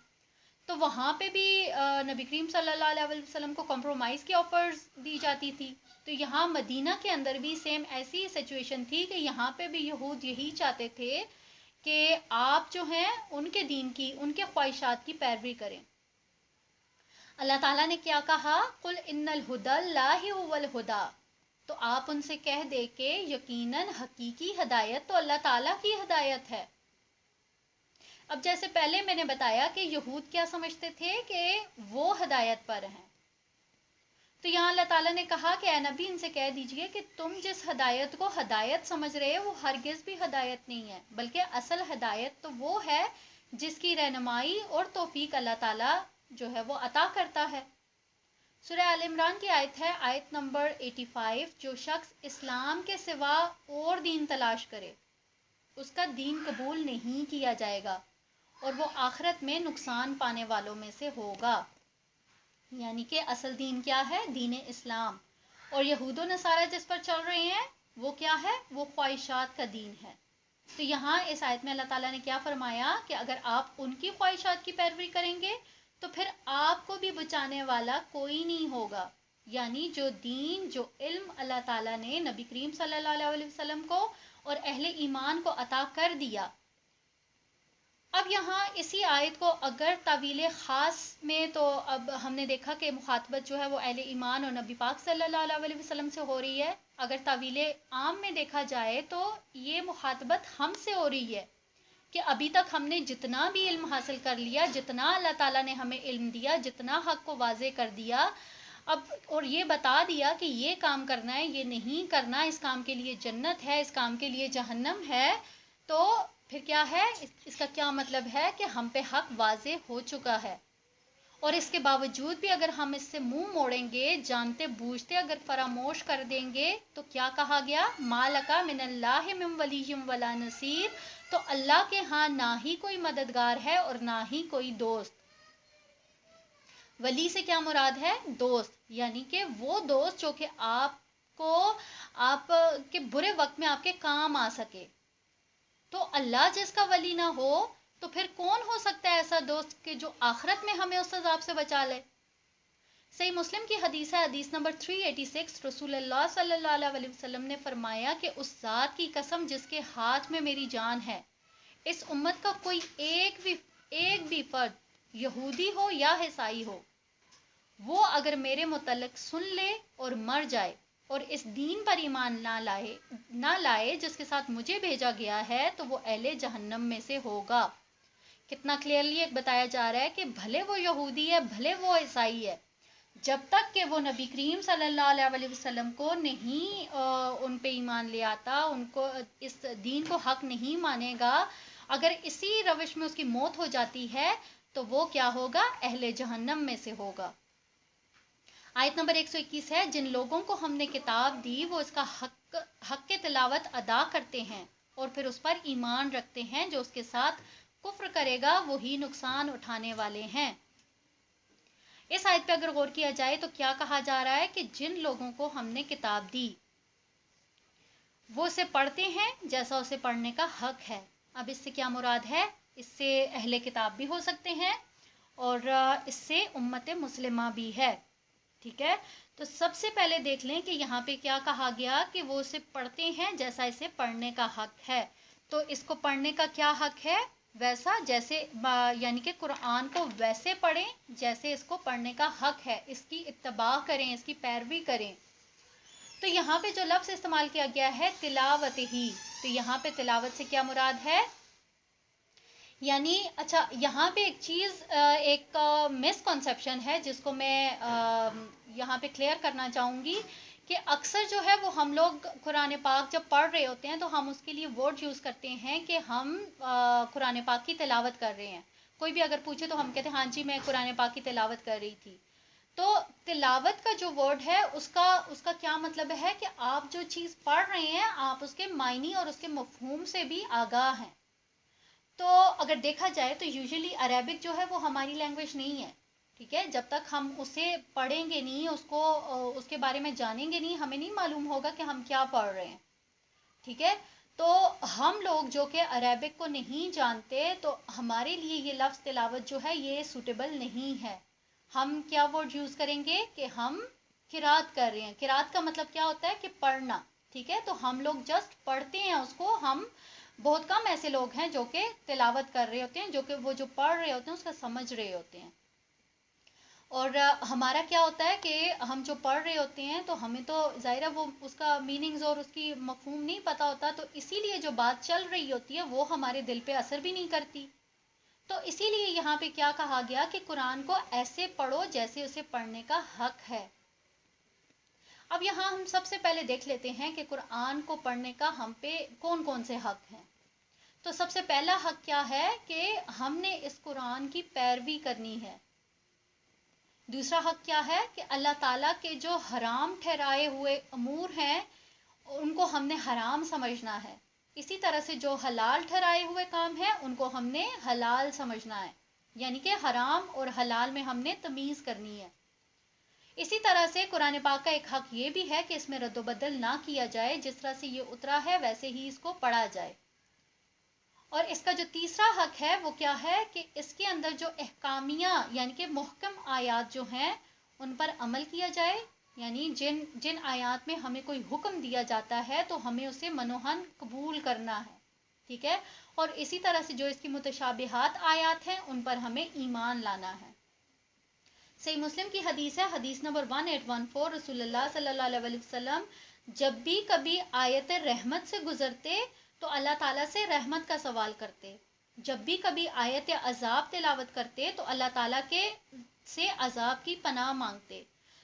تو وہاں پہ بھی نبی کریم صلی اللہ علیہ وسلم کو کمپرومائز کی آفرز دی جاتی تھی۔ تو یہاں مدینہ کے اندر بھی سیم ایسی سچویشن تھی کہ یہاں پہ بھی یہود یہی چاہتے تھے کہ آپ جو ہیں ان کے دین کی ان کے خواہشات کی پیروی کریں۔ اللہ تعالیٰ نے کیا کہا، قُلْ إِنَّ الْهُدَى اللَّهِ هُوَ الْهُدَى، تو آپ ان سے کہہ دے کہ یقیناً حقیقی ہدایت تو اللہ تعالیٰ کی ہدایت ہے۔ اب جیسے پہلے میں نے بتایا کہ یہود کیا سمجھتے تھے کہ وہ ہدایت پر ہیں، تو یہاں اللہ تعالیٰ نے کہا کہ اے نبی ان سے کہہ دیجئے کہ تم جس ہدایت کو ہدایت سمجھ رہے ہو وہ ہرگز بھی ہدایت نہیں ہے، بلکہ اصل ہدایت تو وہ ہے جس کی رہنمائی اور توفیق اللہ تعالیٰ جو ہے وہ عطا کرتا ہے۔ سورہ آل عمران کی آیت ہے، آیت نمبر 85، جو شخص اسلام کے سوا اور دین تلاش کرے اس کا دین قبول نہیں کیا جائے گا اور وہ آخرت میں نقصان پانے والوں میں سے ہوگا۔ یعنی کہ اصل دین کیا ہے؟ دین اسلام، اور یہود و نصارہ جس پر چل رہے ہیں وہ کیا ہے؟ وہ خواہشات کا دین ہے۔ تو یہاں اس آیت میں اللہ تعالیٰ نے کیا فرمایا کہ اگر آپ ان کی خواہشات کی پیروی کریں گے تو پھر آپ کو بھی بچانے والا کوئی نہیں ہوگا، یعنی جو دین جو علم اللہ تعالیٰ نے نبی کریم صلی اللہ علیہ وسلم کو اور اہل ایمان کو عطا کر دیا اب یہاں اسی آیت کو اگر تعویل خاص میں، تو اب ہم نے دیکھا کہ مخاطبت جو ہے وہ اہل ایمان اور نبی پاک صلی اللہ علیہ وسلم سے ہو رہی ہے. اگر تعویل عام میں دیکھا جائے تو یہ مخاطبت ہم سے ہو رہی ہے کہ ابھی تک ہم نے جتنا بھی علم حاصل کر لیا، جتنا اللہ تعالیٰ نے ہمیں علم دیا، جتنا حق کو واضح کر دیا، اب اور یہ بتا دیا کہ یہ کام کرنا ہے، یہ نہیں کرنا، اس کام کے لیے جنت ہے، اس کام کے لیے جہنم ہے، تو پھر کیا ہے، اس کا کیا مطلب ہے کہ ہم پہ حق واضح ہو چکا ہے. اور اس کے باوجود بھی اگر ہم اس سے منہ موڑیں گے، جانتے بوجھتے اگر فراموش کر دیں گے، تو کیا کہا گیا، مالکا من اللہ من ولی ولا نصیر، تو اللہ کے ہاں نہ ہی کوئی مددگار ہے اور نہ ہی کوئی دوست. ولی سے کیا مراد ہے، دوست، یعنی کہ وہ دوست جو کہ آپ کے برے وقت میں آپ کے کام آ سکے. تو اللہ جس کا ولی نہ ہو تو پھر کون ہو سکتا ہے ایسا دوست کہ جو آخرت میں ہمیں اس عذاب سے بچا لے. صحیح مسلم کی حدیث ہے، حدیث نمبر 386، رسول اللہ صلی اللہ علیہ وسلم نے فرمایا کہ اس ذات کی قسم جس کے ہاتھ میں میری جان ہے، اس امت کا کوئی ایک بھی فرد یہودی ہو یا عیسائی ہو، وہ اگر میرے متعلق سن لے اور مر جائے اور اس دین پر ایمان نہ لائے جس کے ساتھ مجھے بھیجا گیا ہے، تو وہ اہل جہنم میں سے ہوگا. کتنا کلیئرلی بتایا جا رہا ہے کہ بھلے وہ یہودی ہے، بھلے وہ عیسائی ہے، جب تک کہ وہ نبی کریم صلی اللہ علیہ وسلم کو نہیں ان پہ ایمان لے آتا، ان کو اس دین کو حق نہیں مانے گا، اگر اسی روش میں اس کی موت ہو جاتی ہے، تو وہ کیا ہوگا، اہل جہنم میں سے ہوگا. آیت نمبر 121 ہے، جن لوگوں کو ہم نے کتاب دی وہ اس کا حق کے تلاوت ادا کرتے ہیں اور پھر اس پر ایمان رکھتے ہیں، جو اس کے ساتھ کفر کرے گا وہی نقصان اٹھانے والے ہیں. اس آیت پہ اگر غور کیا جائے تو کیا کہا جا رہا ہے کہ جن لوگوں کو ہم نے کتاب دی وہ اسے پڑھتے ہیں جیسا اسے پڑھنے کا حق ہے. اب اس سے کیا مراد ہے، اس سے اہل کتاب بھی ہو سکتے ہیں اور اس سے امت مسلمہ بھی ہے. ٹھیک ہے، تو سب سے پہلے دیکھ لیں کہ یہاں پہ کیا کہا گیا کہ وہ اسے پڑھتے ہیں جیسا اسے پڑھنے کا حق ہے. تو اس کو پڑھنے کا کیا حق ہے، ویسا جیسے، یعنی کہ قرآن کو ویسے پڑھیں جیسے اس کو پڑھنے کا حق ہے، اس کی اتباع کریں، اس کی پیروی کریں. تو یہاں پہ جو لفظ استعمال کیا گیا ہے تلاوت ہی، تو یہاں پہ تلاوت سے کیا مراد ہے، یعنی اچھا یہاں پہ ایک چیز، ایک مس کنسیپشن ہے جس کو میں یہاں پہ کلیئر کرنا چاہوں گی کہ اکثر جو ہے وہ ہم لوگ قرآن پاک جب پڑھ رہے ہوتے ہیں تو ہم اس کے لیے ورڈ یوز کرتے ہیں کہ ہم قرآن پاک کی تلاوت کر رہے ہیں. کوئی بھی اگر پوچھے تو ہم کہتے ہیں ہاں جی میں قرآن پاک کی تلاوت کر رہی تھی. تو تلاوت کا جو ورڈ ہے اس کا کیا مطلب ہے کہ آپ جو چیز پڑھ رہے ہیں آپ اس کے معنی اور اس کے مفہوم سے بھی آگاہ ہیں. تو اگر دیکھا جائے تو یوزلی عربک جو ہے وہ ہماری لینگویج نہیں ہے. ٹھیک ہے، جب تک ہم اسے پڑھیں گے نہیں، اس کے بارے میں جانیں گے نہیں، ہمیں نہیں معلوم ہوگا کہ ہم کیا پڑھ رہے ہیں. ٹھیک ہے، تو ہم لوگ جو کہ عربک کو نہیں جانتے تو ہمارے لیے یہ لفظ تلاوت جو ہے یہ سوٹیبل نہیں ہے. ہم کیا ورڈ یوز کریں گے کہ ہم قرات کر رہے ہیں. قرات کا مطلب کیا ہوتا ہے کہ پڑھنا. ٹھیک ہے، تو ہم لوگ جسٹ پڑھتے ہیں اس کو. ہم بہت کم ایسے لوگ ہیں جو کہ تلاوت کر رہے ہوتے ہیں، جو کہ وہ جو پڑھ رہے ہوتے ہیں اس کا سمجھ رہے ہوتے ہیں. اور ہمارا کیا ہوتا ہے کہ ہم جو پڑھ رہے ہوتے ہیں تو ہمیں تو ظاہر ہے وہ اس کا میننگز اور اس کی مفہوم نہیں پتہ ہوتا، تو اسی لیے جو بات چل رہی ہوتی ہے وہ ہمارے دل پہ اثر بھی نہیں کرتی. تو اسی لیے یہاں پہ کیا کہا گیا کہ قرآن کو ایسے پڑھو جیسے اسے پڑھنے کا حق ہے. اب یہاں ہم سب سے پہلے دیکھ لیتے ہیں کہ قرآن کو پڑھنے کا ہم پہ کون کون سے حق ہیں. تو سب سے پہلا حق کیا ہے کہ ہم نے اس قرآن کی پیروی کرنی ہے. دوسرا حق کیا ہے کہ اللہ تعالیٰ کے جو حرام ٹھہرائے ہوئے امور ہیں ان کو ہم نے حرام سمجھنا ہے. اسی طرح سے جو حلال ٹھہرائے ہوئے کام ہیں ان کو ہم نے حلال سمجھنا ہے، یعنی کہ حرام اور حلال میں ہم نے تمیز کرنی ہے. اسی طرح سے قرآن پاک کا ایک حق یہ بھی ہے کہ اس میں رد و بدل نہ کیا جائے، جس طرح سے یہ اترا ہے ویسے ہی اس کو پڑھا جائے. اور اس کا جو تیسرا حق ہے وہ کیا ہے کہ اس کے اندر جو احکامیہ یعنی کہ محکم آیات جو ہیں ان پر عمل کیا جائے. یعنی جن آیات میں ہمیں کوئی حکم دیا جاتا ہے تو ہمیں اسے منوہن قبول کرنا ہے. ٹھیک ہے. اور اسی طرح سے جو اس کی متشابہات آیات ہیں ان پر ہمیں ایمان لانا ہے. صحیح مسلم کی حدیث ہے، حدیث نمبر 1814، رسول اللہ صلی اللہ علیہ وسلم جب بھی کبھی آیت رحمت سے گزرتے تو اللہ تعالیٰ سے رحمت کا سوال کرتے، جب بھی کبھی آیت عذاب تلاوت کرتے تو اللہ تعالیٰ کے سے عذاب کی پناہ مانگتے.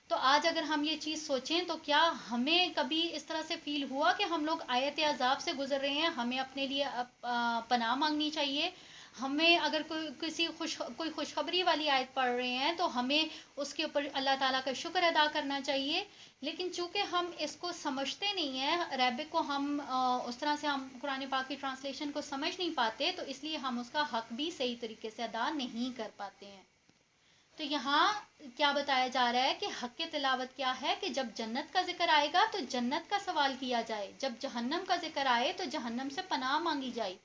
تو آج اگر ہم یہ چیز سوچیں تو کیا ہمیں کبھی اس طرح سے فیل ہوا کہ ہم لوگ آیت عذاب سے گزر رہے ہیں، ہمیں اپنے لیے پناہ مانگنی چاہیے؟ ہمیں اگر کوئی خوشخبری والی آیت پڑھ رہے ہیں تو ہمیں اس کے اوپر اللہ تعالیٰ کا شکر ادا کرنا چاہیے. لیکن چونکہ ہم اس کو سمجھتے نہیں ہیں، عربک کو ہم اس طرح سے ہم قرآن پاک کی ٹرانسلیشن کو سمجھ نہیں پاتے، تو اس لیے ہم اس کا حق بھی صحیح طریقے سے ادا نہیں کر پاتے ہیں. تو یہاں کیا بتایا جا رہا ہے کہ حق تلاوت کیا ہے کہ جب جنت کا ذکر آئے گا تو جنت کا سوال کیا جائے، جب جہنم کا ذکر آئے تو جہنم سے پناہ مانگی جائے،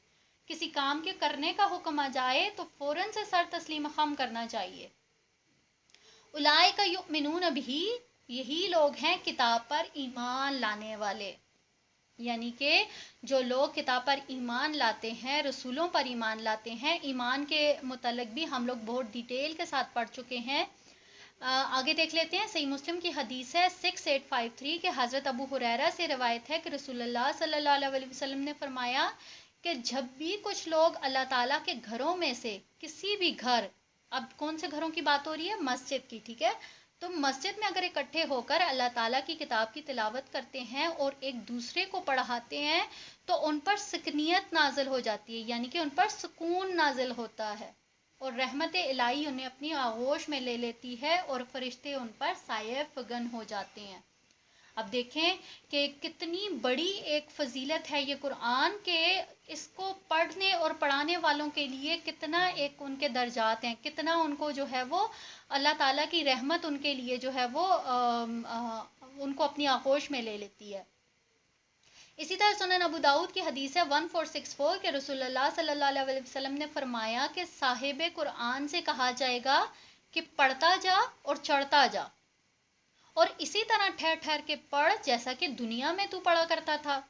کسی کام کے کرنے کا حکم آ جائے تو فوراً سے سر تسلیم خم کرنا چاہیے. اولئک یؤمنون بہ، یہی لوگ ہیں کتاب پر ایمان لانے والے. یعنی کہ جو لوگ کتاب پر ایمان لاتے ہیں، رسولوں پر ایمان لاتے ہیں. ایمان کے متعلق بھی ہم لوگ بہت ڈیٹیل کے ساتھ پڑھ چکے ہیں. آگے دیکھ لیتے ہیں. صحیح مسلم کی حدیث ہے 6853 کہ حضرت ابو ہریرہ سے روایت ہے کہ رسول اللہ صلی اللہ علیہ وسلم نے فرمایا کہ جب بھی کچھ لوگ اللہ تعالیٰ کے گھروں میں سے کسی بھی گھر، اب کون سے گھروں کی بات ہو رہی ہے؟ مسجد کی. ٹھیک ہے، تو مسجد میں اگر اکٹھے ہو کر اللہ تعالیٰ کی کتاب کی تلاوت کرتے ہیں اور ایک دوسرے کو پڑھاتے ہیں تو ان پر سکنیت نازل ہو جاتی ہے، یعنی کہ ان پر سکون نازل ہوتا ہے اور رحمت الہی انہیں اپنی آغوش میں لے لیتی ہے اور فرشتے ان پر سایہ فگن ہو جاتے ہیں. اب دیکھیں کہ کتنی بڑی ایک فضیلت ہے یہ قرآن، کہ اس کو پڑھنے اور پڑھانے والوں کے لیے کتنا ایک ان کے درجات ہیں، کتنا ان کو جو ہے وہ اللہ تعالیٰ کی رحمت ان کے لیے جو ہے وہ ان کو اپنی آغوش میں لے لیتی ہے. اسی طرح سنن ابو داؤد کی حدیث ہے 1464 کہ رسول اللہ صلی اللہ علیہ وسلم نے فرمایا کہ صاحب قرآن سے کہا جائے گا کہ پڑھتا جا اور چڑھتا جا، اور اسی طرح ٹھہر ٹھہر کے پڑھ جیسا کہ دنیا میں تو پڑھا کرتا تھا،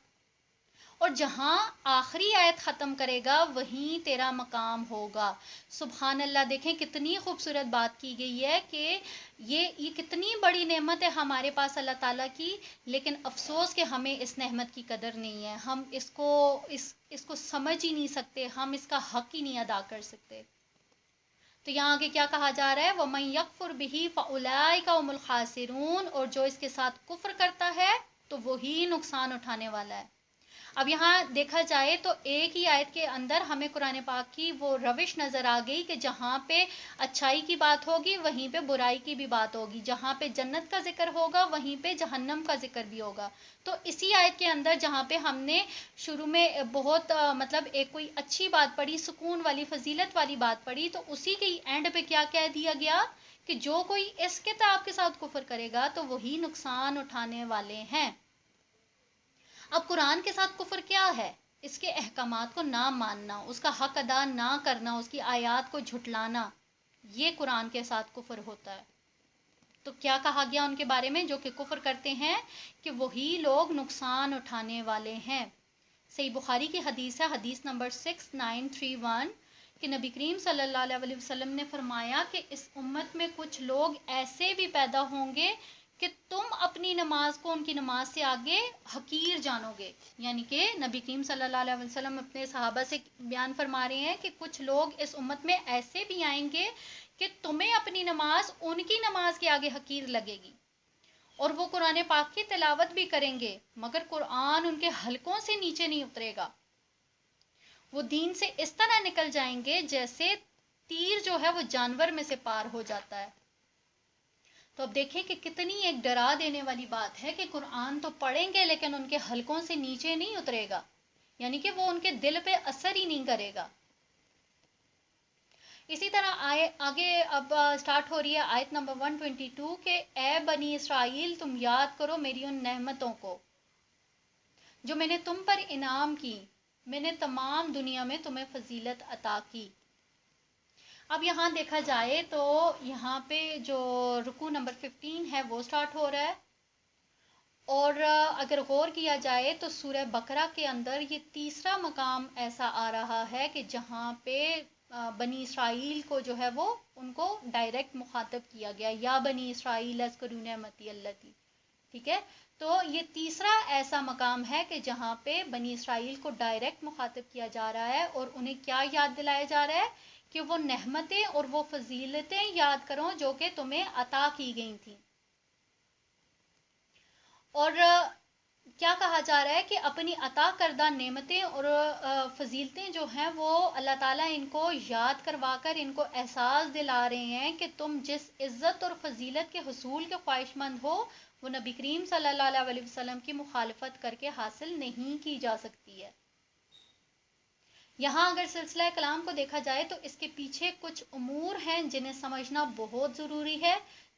اور جہاں آخری آیت ختم کرے گا وہیں تیرا مقام ہوگا. سبحان اللہ. دیکھیں کتنی خوبصورت بات کی گئی ہے کہ یہ کتنی بڑی نعمت ہے ہمارے پاس اللہ تعالیٰ کی، لیکن افسوس کہ ہمیں اس نعمت کی قدر نہیں ہے، ہم اس کو سمجھ ہی نہیں سکتے، ہم اس کا حق ہی نہیں ادا کر سکتے. تو یہاں آگے کیا کہا جا رہا ہے؟ وَمَن يَكْفُرْ بِهِ فَأُولَٰئِكَ هُمُ الْخَاسِرُونَ، اور جو اس کے ساتھ کفر کرتا ہے تو وہی نقصان اٹھانے والا ہے. اب یہاں دیکھا جائے تو ایک ہی آیت کے اندر ہمیں قرآن پاک کی وہ روش نظر آ گئی کہ جہاں پہ اچھائی کی بات ہوگی وہیں پہ برائی کی بھی بات ہوگی، جہاں پہ جنت کا ذکر ہوگا وہیں پہ جہنم کا ذکر بھی ہوگا. تو اسی آیت کے اندر جہاں پہ ہم نے شروع میں بہت مطلب ایک کوئی اچھی بات پڑھی، سکون والی فضیلت والی بات پڑھی، تو اسی کے اینڈ پہ کیا کہہ دیا گیا کہ جو کوئی اس کتاب کے ساتھ کفر کرے گا تو وہی نقصان اٹھانے والے ہیں. اب قرآن کے ساتھ کفر کیا ہے؟ اس کے احکامات کو نہ ماننا، اس کا حق ادا نہ کرنا، اس کی آیات کو جھٹلانا، یہ قرآن کے ساتھ کفر ہوتا ہے. تو کیا کہا گیا ان کے بارے میں جو کہ کفر کرتے ہیں؟ کہ وہی لوگ نقصان اٹھانے والے ہیں. صحیح بخاری کی حدیث ہے، حدیث نمبر 6931 کہ نبی کریم صلی اللہ علیہ وسلم نے فرمایا کہ اس امت میں کچھ لوگ ایسے بھی پیدا ہوں گے کہ تم اپنی نماز کو ان کی نماز سے آگے حقیر جانو گے. یعنی کہ نبی کریم صلی اللہ علیہ وسلم اپنے صحابہ سے بیان فرما رہے ہیں کہ کچھ لوگ اس امت میں ایسے بھی آئیں گے کہ تمہیں اپنی نماز ان کی نماز کے آگے حقیر لگے گی، اور وہ قرآن پاک کی تلاوت بھی کریں گے مگر قرآن ان کے حلقوں سے نیچے نہیں اترے گا. وہ دین سے اس طرح نکل جائیں گے جیسے تیر جو ہے وہ جانور میں سے پار ہو جاتا ہے. تو اب دیکھیں کہ کتنی ایک ڈرا دینے والی بات ہے کہ قرآن تو پڑھیں گے لیکن ان کے حلقوں سے نیچے نہیں اترے گا، یعنی کہ وہ ان کے دل پہ اثر ہی نہیں کرے گا. اسی طرح آگے اب سٹارٹ ہو رہی ہے آیت نمبر 122 کہ اے بنی اسرائیل تم یاد کرو میری ان نعمتوں کو جو میں نے تم پر انعام کی، میں نے تمام دنیا میں تمہیں فضیلت عطا کی. اب یہاں دیکھا جائے تو یہاں پہ جو رکوع نمبر 15 ہے وہ سٹارٹ ہو رہا ہے، اور اگر غور کیا جائے تو سورہ بقرہ کے اندر یہ تیسرا مقام ایسا آ رہا ہے کہ جہاں پہ بنی اسرائیل کو جو ہے وہ ان کو ڈائریکٹ مخاطب کیا گیا، یا بنی اسرائیل اذکروا نعمتی اللتی. ٹھیک ہے، تو یہ تیسرا ایسا مقام ہے کہ جہاں پہ بنی اسرائیل کو ڈائریکٹ مخاطب کیا جا رہا ہے اور انہیں کیا یاد دلایا جا رہا ہے کہ وہ نعمتیں اور وہ فضیلتیں یاد کرو جو کہ تمہیں عطا کی گئی تھیں. اور کیا کہا جا رہا ہے کہ اپنی عطا کردہ نعمتیں اور فضیلتیں جو ہیں وہ اللہ تعالیٰ ان کو یاد کروا کر ان کو احساس دلا رہے ہیں کہ تم جس عزت اور فضیلت کے حصول کے خواہش مند ہو وہ نبی کریم صلی اللہ علیہ وسلم کی مخالفت کر کے حاصل نہیں کی جا سکتی ہے. یہاں اگر سلسلہ کلام کو دیکھا جائے تو اس کے پیچھے کچھ امور ہیں جنہیں سمجھنا بہت ضروری ہے،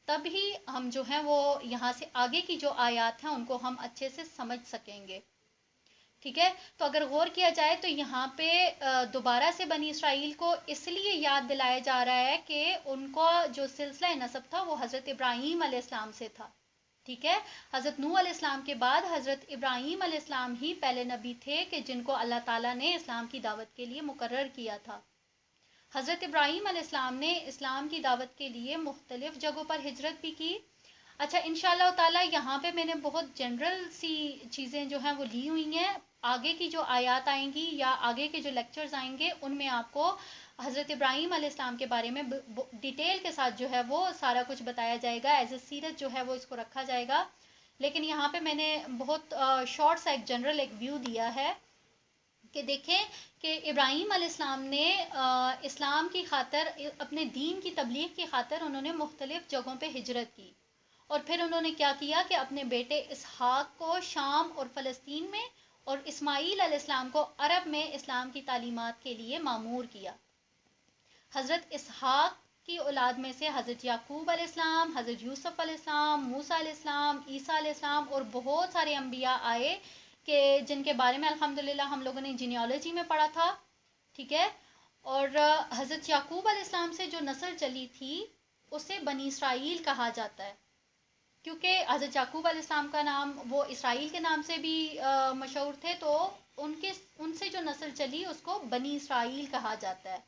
تب ہی ہم جو ہیں وہ یہاں سے آگے کی جو آیات ہیں ان کو ہم اچھے سے سمجھ سکیں گے. ٹھیک ہے، تو اگر غور کیا جائے تو یہاں پہ دوبارہ سے بنی اسرائیل کو اس لیے یاد دلایا جا رہا ہے کہ ان کو جو سلسلہ نسب تھا وہ حضرت ابراہیم علیہ السلام سے تھا. ٹھیک ہے، حضرت نوح علیہ السلام کے بعد حضرت ابراہیم علیہ السلام ہی پہلے نبی تھے کہ جن کو اللہ تعالیٰ نے اسلام کی دعوت کے لیے مقرر کیا تھا. حضرت ابراہیم علیہ السلام نے اسلام کی دعوت کے لیے مختلف جگہوں پر ہجرت بھی کی. اچھا، انشاءاللہ تعالیٰ یہاں پہ میں نے بہت جنرل سی چیزیں جو ہیں وہ لی ہوئی ہیں. آگے کی جو آیات آئیں گی یا آگے کے جو لیکچرز آئیں گے ان میں آپ کو حضرت ابراہیم علیہ السلام کے بارے میں ڈیٹیل کے ساتھ جو ہے وہ سارا کچھ بتایا جائے گا، ایز اے سیرت جو ہے وہ اس کو رکھا جائے گا. لیکن یہاں پہ میں نے بہت شارٹ سا ایک جنرل ایک ویو دیا ہے کہ دیکھیں کہ ابراہیم علیہ السلام نے اسلام کی خاطر اپنے دین کی تبلیغ کی خاطر انہوں نے مختلف جگہوں پہ ہجرت کی، اور پھر انہوں نے کیا کیا کہ اپنے بیٹے اسحاق کو شام اور فلسطین میں اور اسماعیل علیہ السلام کو عرب میں اسلام کی تعلیمات کے لیے مامور کیا. حضرت اسحاق کی اولاد میں سے حضرت یعقوب علیہ السلام، حضرت یوسف علیہ السلام، موسیٰ علیہ السلام، عیسیٰ علیہ السلام اور بہت سارے انبیاء آئے کہ جن کے بارے میں الحمدللہ ہم لوگوں نے جینیالوجی میں پڑھا تھا. ٹھیک ہے، اور حضرت یعقوب علیہ السلام سے جو نسل چلی تھی اسے بنی اسرائیل کہا جاتا ہے، کیونکہ حضرت یعقوب علیہ السلام کا نام وہ اسرائیل کے نام سے بھی مشہور تھے، تو ان سے جو نسل چلی اس کو بنی اسرائیل کہا جاتا ہے.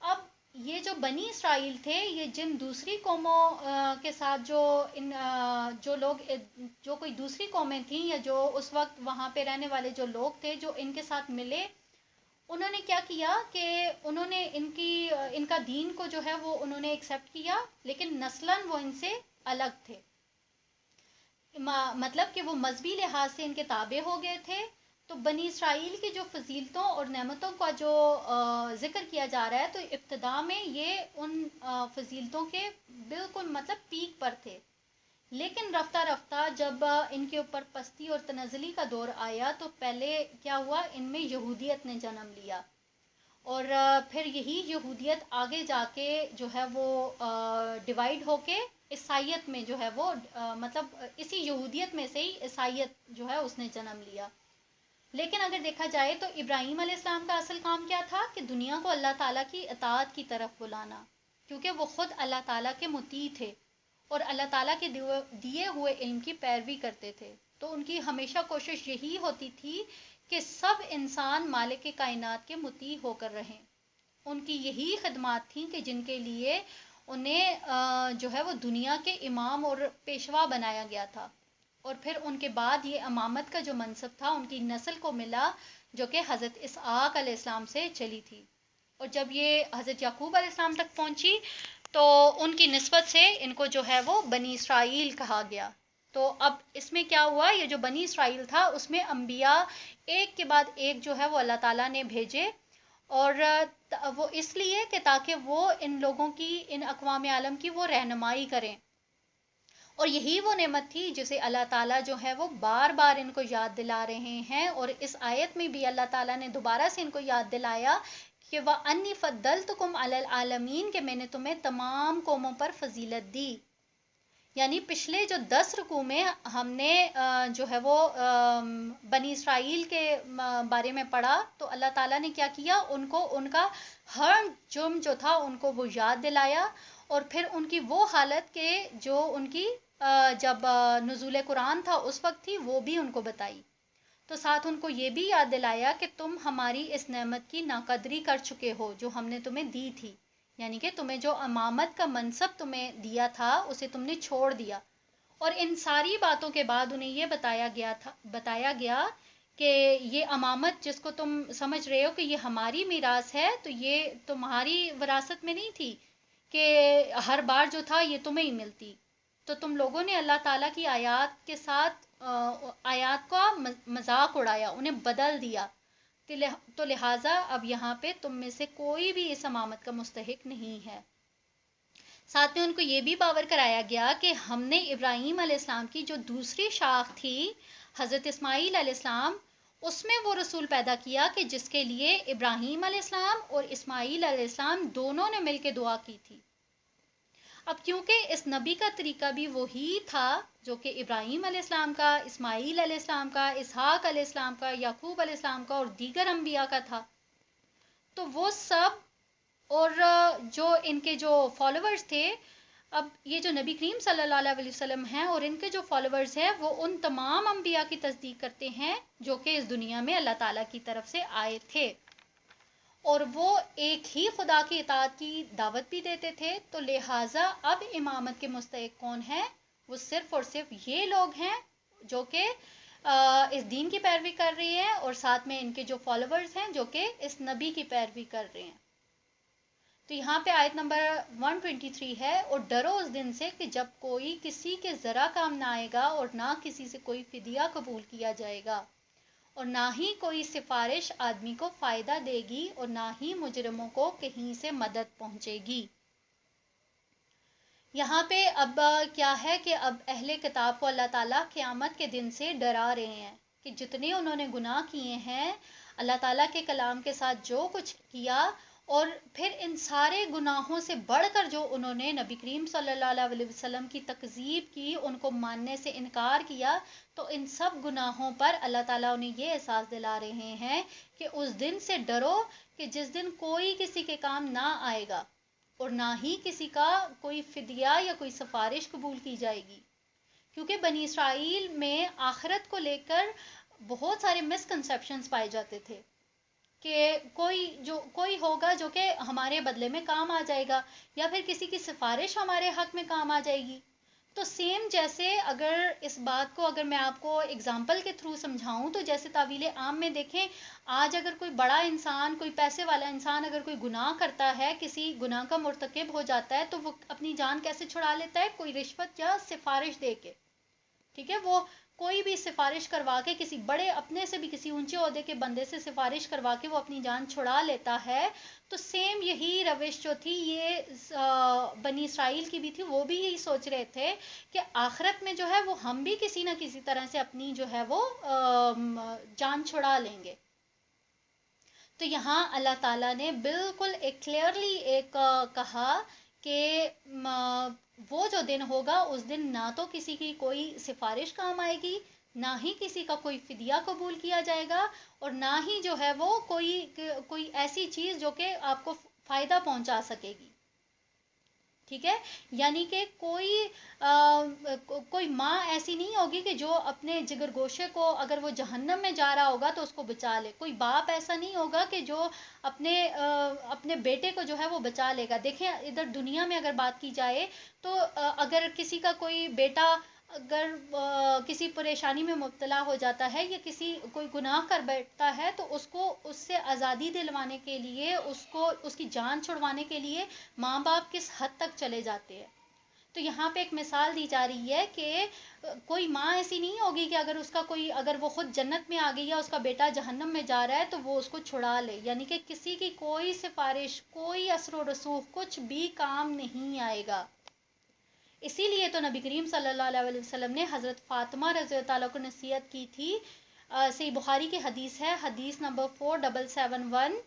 اب یہ جو بنی اسرائیل تھے یہ جن دوسری قوموں کے ساتھ جو لوگ جو کوئی دوسری قومیں تھیں یا جو اس وقت وہاں پہ رہنے والے جو لوگ تھے جو ان کے ساتھ ملے، انہوں نے کیا کیا کہ انہوں نے ان کا دین کو جو ہے وہ انہوں نے ایکسیپٹ کیا، لیکن نسلاً وہ ان سے الگ تھے. مطلب کہ وہ مذہبی لحاظ سے ان کے تابع ہو گئے تھے. تو بنی اسرائیل کی جو فضیلتوں اور نعمتوں کا جو ذکر کیا جا رہا ہے تو ابتدا میں یہ ان فضیلتوں کے بالکل مطلب پیک پر تھے، لیکن رفتہ رفتہ جب ان کے اوپر پستی اور تنزلی کا دور آیا تو پہلے کیا ہوا، ان میں یہودیت نے جنم لیا، اور پھر یہی یہودیت آگے جا کے جو ہے وہ ڈیوائیڈ ہو کے عیسائیت میں جو ہے وہ مطلب اسی یہودیت میں سے ہی عیسائیت جو ہے اس نے جنم لیا. لیکن اگر دیکھا جائے تو ابراہیم علیہ السلام کا اصل کام کیا تھا کہ دنیا کو اللہ تعالیٰ کی اطاعت کی طرف بلانا، کیونکہ وہ خود اللہ تعالیٰ کے مطیع تھے اور اللہ تعالیٰ کے دیے ہوئے علم کی پیروی کرتے تھے. تو ان کی ہمیشہ کوشش یہی ہوتی تھی کہ سب انسان مالک کائنات کے مطیع ہو کر رہیں. ان کی یہی خدمات تھیں کہ جن کے لیے انہیں جو ہے وہ دنیا کے امام اور پیشوا بنایا گیا تھا، اور پھر ان کے بعد یہ امامت کا جو منصب تھا ان کی نسل کو ملا جو کہ حضرت اسحاق علیہ السلام سے چلی تھی، اور جب یہ حضرت یعقوب علیہ السلام تک پہنچی تو ان کی نسبت سے ان کو جو ہے وہ بنی اسرائیل کہا گیا. تو اب اس میں کیا ہوا، یہ جو بنی اسرائیل تھا اس میں انبیاء ایک کے بعد ایک جو ہے وہ اللہ تعالیٰ نے بھیجے، اور وہ اس لیے کہ تاکہ وہ ان لوگوں کی، ان اقوام عالم کی وہ رہنمائی کریں. اور یہی وہ نعمت تھی جسے اللہ تعالیٰ جو ہے وہ بار بار ان کو یاد دلا رہے ہیں، اور اس آیت میں بھی اللہ تعالیٰ نے دوبارہ سے ان کو یاد دلایا کہ وَأَنِّي فَضَّلْتُكُمْ عَلَى الْعَالَمِينَ، کہ میں نے تمہیں تمام قوموں پر فضیلت دی. یعنی پچھلے جو 10 رکوع میں ہم نے جو ہے وہ بنی اسرائیل کے بارے میں پڑھا تو اللہ تعالیٰ نے کیا کیا، ان کو ان کا ہر جرم جو تھا ان کو وہ یاد دلایا، اور پھر ان کی وہ حالت کہ جو ان کی جب نزول قرآن تھا اس وقت تھی، وہ بھی ان کو بتائی. تو ساتھ ان کو یہ بھی یاد دلایا کہ تم ہماری اس نعمت کی ناقدری کر چکے ہو جو ہم نے تمہیں دی تھی، یعنی کہ تمہیں جو امامت کا منصب تمہیں دیا تھا اسے تم نے چھوڑ دیا. اور ان ساری باتوں کے بعد انہیں یہ بتایا گیا کہ یہ امامت جس کو تم سمجھ رہے ہو کہ یہ ہماری میراث ہے، تو یہ تمہاری وراثت میں نہیں تھی کہ ہر بار جو تھا یہ تمہیں ہی ملتی. تو تم لوگوں نے اللہ تعالیٰ کی آیات کے ساتھ آیات کا مذاق اڑایا، انہیں بدل دیا. تو لہٰذا اب یہاں پہ تم میں سے کوئی بھی اس امامت کا مستحق نہیں ہے. ساتھ میں ان کو یہ بھی باور کرایا گیا کہ ہم نے ابراہیم علیہ السلام کی جو دوسری شاخ تھی حضرت اسماعیل علیہ السلام، اس میں وہ رسول پیدا کیا کہ جس کے لیے ابراہیم علیہ السلام اور اسماعیل علیہ السلام دونوں نے مل کے دعا کی تھی. اب کیونکہ اس نبی کا طریقہ بھی وہی تھا جو کہ ابراہیم علیہ السلام کا، اسماعیل علیہ السلام کا، اسحاق علیہ السلام کا، یعقوب علیہ السلام کا اور دیگر انبیاء کا تھا، تو وہ سب اور جو ان کے جو فالوورز تھے، اب یہ جو نبی کریم صلی اللہ علیہ وسلم ہیں اور ان کے جو فالوورز ہیں وہ ان تمام انبیاء کی تصدیق کرتے ہیں جو کہ اس دنیا میں اللہ تعالیٰ کی طرف سے آئے تھے، اور وہ ایک ہی خدا کی اطاعت کی دعوت بھی دیتے تھے. تو لہٰذا اب امامت کے مستحق کون ہیں؟ وہ صرف اور صرف یہ لوگ ہیں جو کہ اس دین کی پیروی کر رہے ہیں، اور ساتھ میں ان کے جو فالوورز ہیں جو کہ اس نبی کی پیروی کر رہے ہیں. تو یہاں پہ آیت نمبر 123 ہے، اور ڈرو اس دن سے کہ جب کوئی کسی کے ذرا کام نہ آئے گا اور نہ کسی سے کوئی فدیہ قبول کیا جائے گا، اور نہ ہی کوئی سفارش آدمی کو فائدہ دے گی، اور نہ ہی مجرموں کو کہیں سے مدد پہنچے گی. یہاں پہ اب کیا ہے کہ اب اہل کتاب کو اللہ تعالیٰ قیامت کے دن سے ڈرا رہے ہیں کہ جتنے انہوں نے گناہ کیے ہیں، اللہ تعالیٰ کے کلام کے ساتھ جو کچھ کیا، اور پھر ان سارے گناہوں سے بڑھ کر جو انہوں نے نبی کریم صلی اللہ علیہ وسلم کی تکذیب کی، ان کو ماننے سے انکار کیا، تو ان سب گناہوں پر اللہ تعالیٰ انہیں یہ احساس دلا رہے ہیں کہ اس دن سے ڈرو کہ جس دن کوئی کسی کے کام نہ آئے گا اور نہ ہی کسی کا کوئی فدیہ یا کوئی سفارش قبول کی جائے گی. کیونکہ بنی اسرائیل میں آخرت کو لے کر بہت سارے مسکنسیپشنز پائے جاتے تھے کہ کوئی ہوگا جو کہ ہمارے بدلے میں کام آ جائے گا، یا پھر کسی کی سفارش ہمارے حق میں کام آ جائے گی. تو سیم جیسے اگر اس بات کو اگر میں آپ کو اگزامپل کے تھرو سمجھاؤں، تو جیسے تعویل عام میں دیکھیں، آج اگر کوئی بڑا انسان، کوئی پیسے والا انسان اگر کوئی گناہ کرتا ہے، کسی گناہ کا مرتکب ہو جاتا ہے، تو وہ اپنی جان کیسے چھڑا لیتا ہے؟ کوئی رشوت یا سفارش دے کے. ٹھیک ہے، وہ کوئی بھی سفارش کروا کے کسی بڑے، اپنے سے بھی کسی اونچے عہدے کے بندے سے سفارش کروا کے وہ اپنی جان چھڑا لیتا ہے. تو سیم یہی روش جو تھی یہ بنی اسرائیل کی بھی تھی، وہ بھی یہی سوچ رہے تھے کہ آخرت میں جو ہے وہ ہم بھی کسی نہ کسی طرح سے اپنی جو ہے وہ جان چھڑا لیں گے. تو یہاں اللہ تعالیٰ نے بالکل ایک کلیئرلی ایک کہا کہ وہ جو دن ہوگا اس دن نہ تو کسی کی کوئی سفارش کام آئے گی، نہ ہی کسی کا کوئی فدیہ قبول کیا جائے گا، اور نہ ہی جو ہے وہ کوئی ایسی چیز جو کہ آپ کو فائدہ پہنچا سکے گی. ٹھیک ہے، یعنی کہ کوئی ماں ایسی نہیں ہوگی کہ جو اپنے جگر گوشے کو اگر وہ جہنم میں جا رہا ہوگا تو اس کو بچا لے. کوئی باپ ایسا نہیں ہوگا کہ جو اپنے بیٹے کو جو ہے وہ بچا لے گا. دیکھیں ادھر دنیا میں اگر بات کی جائے تو اگر کسی کا کوئی بیٹا اگر کسی پریشانی میں مبتلا ہو جاتا ہے یا کوئی گناہ کر بیٹھتا ہے، تو اس کو اس سے آزادی دلوانے کے لیے، اس کی جان چھڑوانے کے لیے ماں باپ کس حد تک چلے جاتے ہیں. تو یہاں پہ ایک مثال دی جا رہی ہے کہ کوئی ماں ایسی نہیں ہوگی کہ اگر وہ خود جنت میں آ گئی یا اس کا بیٹا جہنم میں جا رہا ہے تو وہ اس کو چھڑا لے. یعنی کہ کسی کی کوئی سفارش، کوئی اثر و رسوخ کچھ بھی کام نہیں آئے گا. اسی لیے تو نبی کریم صلی اللہ علیہ وسلم نے حضرت فاطمہ رضی اللہ عنہا کو نصیحت کی تھی. صحیح بخاری کی حدیث ہے، حدیث نمبر 4771،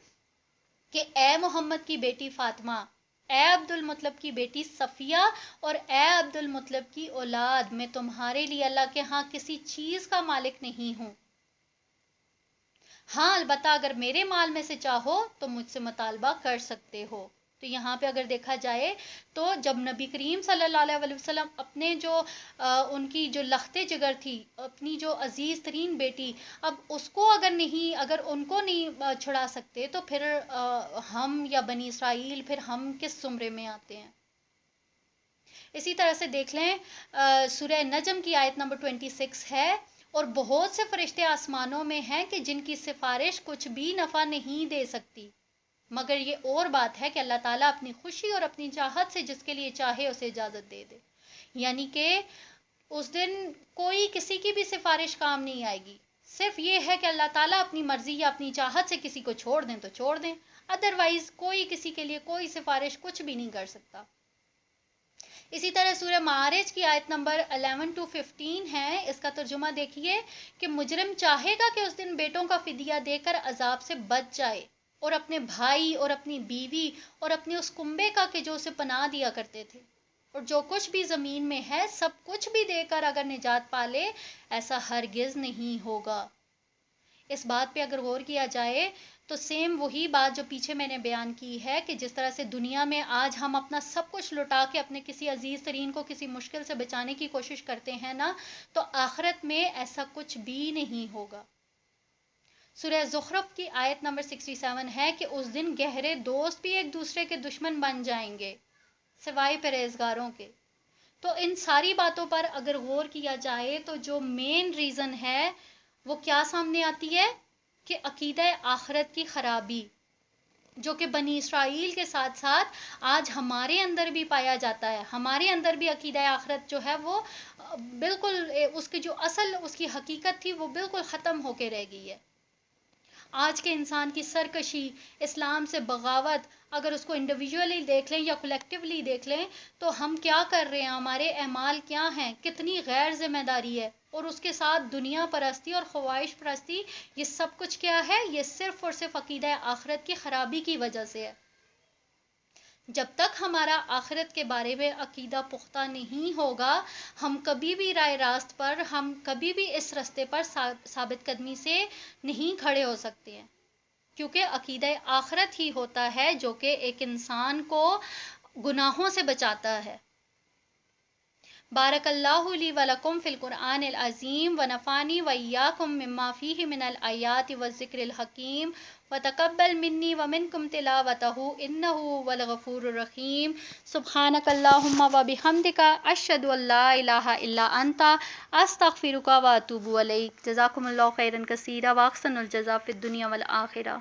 کہ اے محمد کی بیٹی فاطمہ، اے عبد المطلب کی بیٹی صفیہ، اور اے عبد المطلب کی اولاد، میں تمہارے لیے اللہ کے ہاں کسی چیز کا مالک نہیں ہوں. ہاں البتہ اگر میرے مال میں سے چاہو تو مجھ سے مطالبہ کر سکتے ہو. تو یہاں پہ اگر دیکھا جائے تو جب نبی کریم صلی اللہ علیہ وسلم اپنے جو ان کی جو لخت جگر تھی، اپنی جو عزیز ترین بیٹی، اب اس کو اگر ان کو نہیں چھڑا سکتے تو پھر ہم یا بنی اسرائیل، پھر ہم کس زمرے میں آتے ہیں؟ اسی طرح سے دیکھ لیں سورہ نجم کی آیت نمبر 26 ہے، اور بہت سے فرشتے آسمانوں میں ہیں کہ جن کی سفارش کچھ بھی نفع نہیں دے سکتی، مگر یہ اور بات ہے کہ اللہ تعالیٰ اپنی خوشی اور اپنی چاہت سے جس کے لیے چاہے اسے اجازت دے دے. یعنی کہ اس دن کوئی کسی کی بھی سفارش کام نہیں آئے گی. صرف یہ ہے کہ اللہ تعالیٰ اپنی مرضی یا اپنی چاہت سے کسی کو چھوڑ دیں تو چھوڑ دیں، ادروائز کوئی کسی کے لیے کوئی سفارش کچھ بھی نہیں کر سکتا. اسی طرح سورہ معارج کی آیت نمبر 11 to 15 ہے، اس کا ترجمہ دیکھیے کہ مجرم چاہے گا کہ اس دن بیٹوں کا فدیہ دے کر عذاب سے بچ جائے، اور اپنے بھائی اور اپنی بیوی اور اپنے اس کنبے کا کہ جو اسے پناہ دیا کرتے تھے، اور جو کچھ بھی زمین میں ہے سب کچھ بھی دے کر اگر نجات پالے، ایسا ہرگز نہیں ہوگا. اس بات پہ اگر غور کیا جائے تو سیم وہی بات جو پیچھے میں نے بیان کی ہے کہ جس طرح سے دنیا میں آج ہم اپنا سب کچھ لٹا کے اپنے کسی عزیز ترین کو کسی مشکل سے بچانے کی کوشش کرتے ہیں نا، تو آخرت میں ایسا کچھ بھی نہیں ہوگا. سورہ زخرف کی آیت نمبر 67 ہے کہ اس دن گہرے دوست بھی ایک دوسرے کے دشمن بن جائیں گے سوائے پرہیزگاروں کے. تو ان ساری باتوں پر اگر غور کیا جائے تو جو مین ریزن ہے وہ کیا سامنے آتی ہے کہ عقیدہ آخرت کی خرابی، جو کہ بنی اسرائیل کے ساتھ ساتھ آج ہمارے اندر بھی پایا جاتا ہے. ہمارے اندر بھی عقیدہ آخرت جو ہے وہ بالکل اس کی جو اصل اس کی حقیقت تھی وہ بالکل ختم ہو کے رہ گئی ہے. آج کے انسان کی سرکشی، اسلام سے بغاوت، اگر اس کو انڈیویجولی دیکھ لیں یا کولیکٹیولی دیکھ لیں تو ہم کیا کر رہے ہیں، ہمارے اعمال کیا ہیں، کتنی غیر ذمہ داری ہے، اور اس کے ساتھ دنیا پرستی اور خواہش پرستی، یہ سب کچھ کیا ہے، یہ صرف اور صرف عقیدہ آخرت کی خرابی کی وجہ سے ہے. جب تک ہمارا آخرت کے بارے میں عقیدہ پختہ نہیں ہوگا، ہم کبھی بھی رائے راست پر، ہم کبھی بھی اس رستے پر ثابت قدمی سے نہیں کھڑے ہو سکتے ہیں، کیونکہ عقیدہ آخرت ہی ہوتا ہے جو کہ ایک انسان کو گناہوں سے بچاتا ہے. بارک اللہ لی ولکم فی القرآن العظیم ونفعنی وإیاکم مما فیہ من الآیات والذکر الحکیم وتقبل منی ومنکم تلاوتہ انہ هو الغفور الرحیم. سبحانک اللہم وبحمدک اشہد ان لا الہ الا انت استغفرک واتوب الیک. جزاکم اللہ خیرا کثیرا واحسن الجزاء فی الدنیا والآخرہ.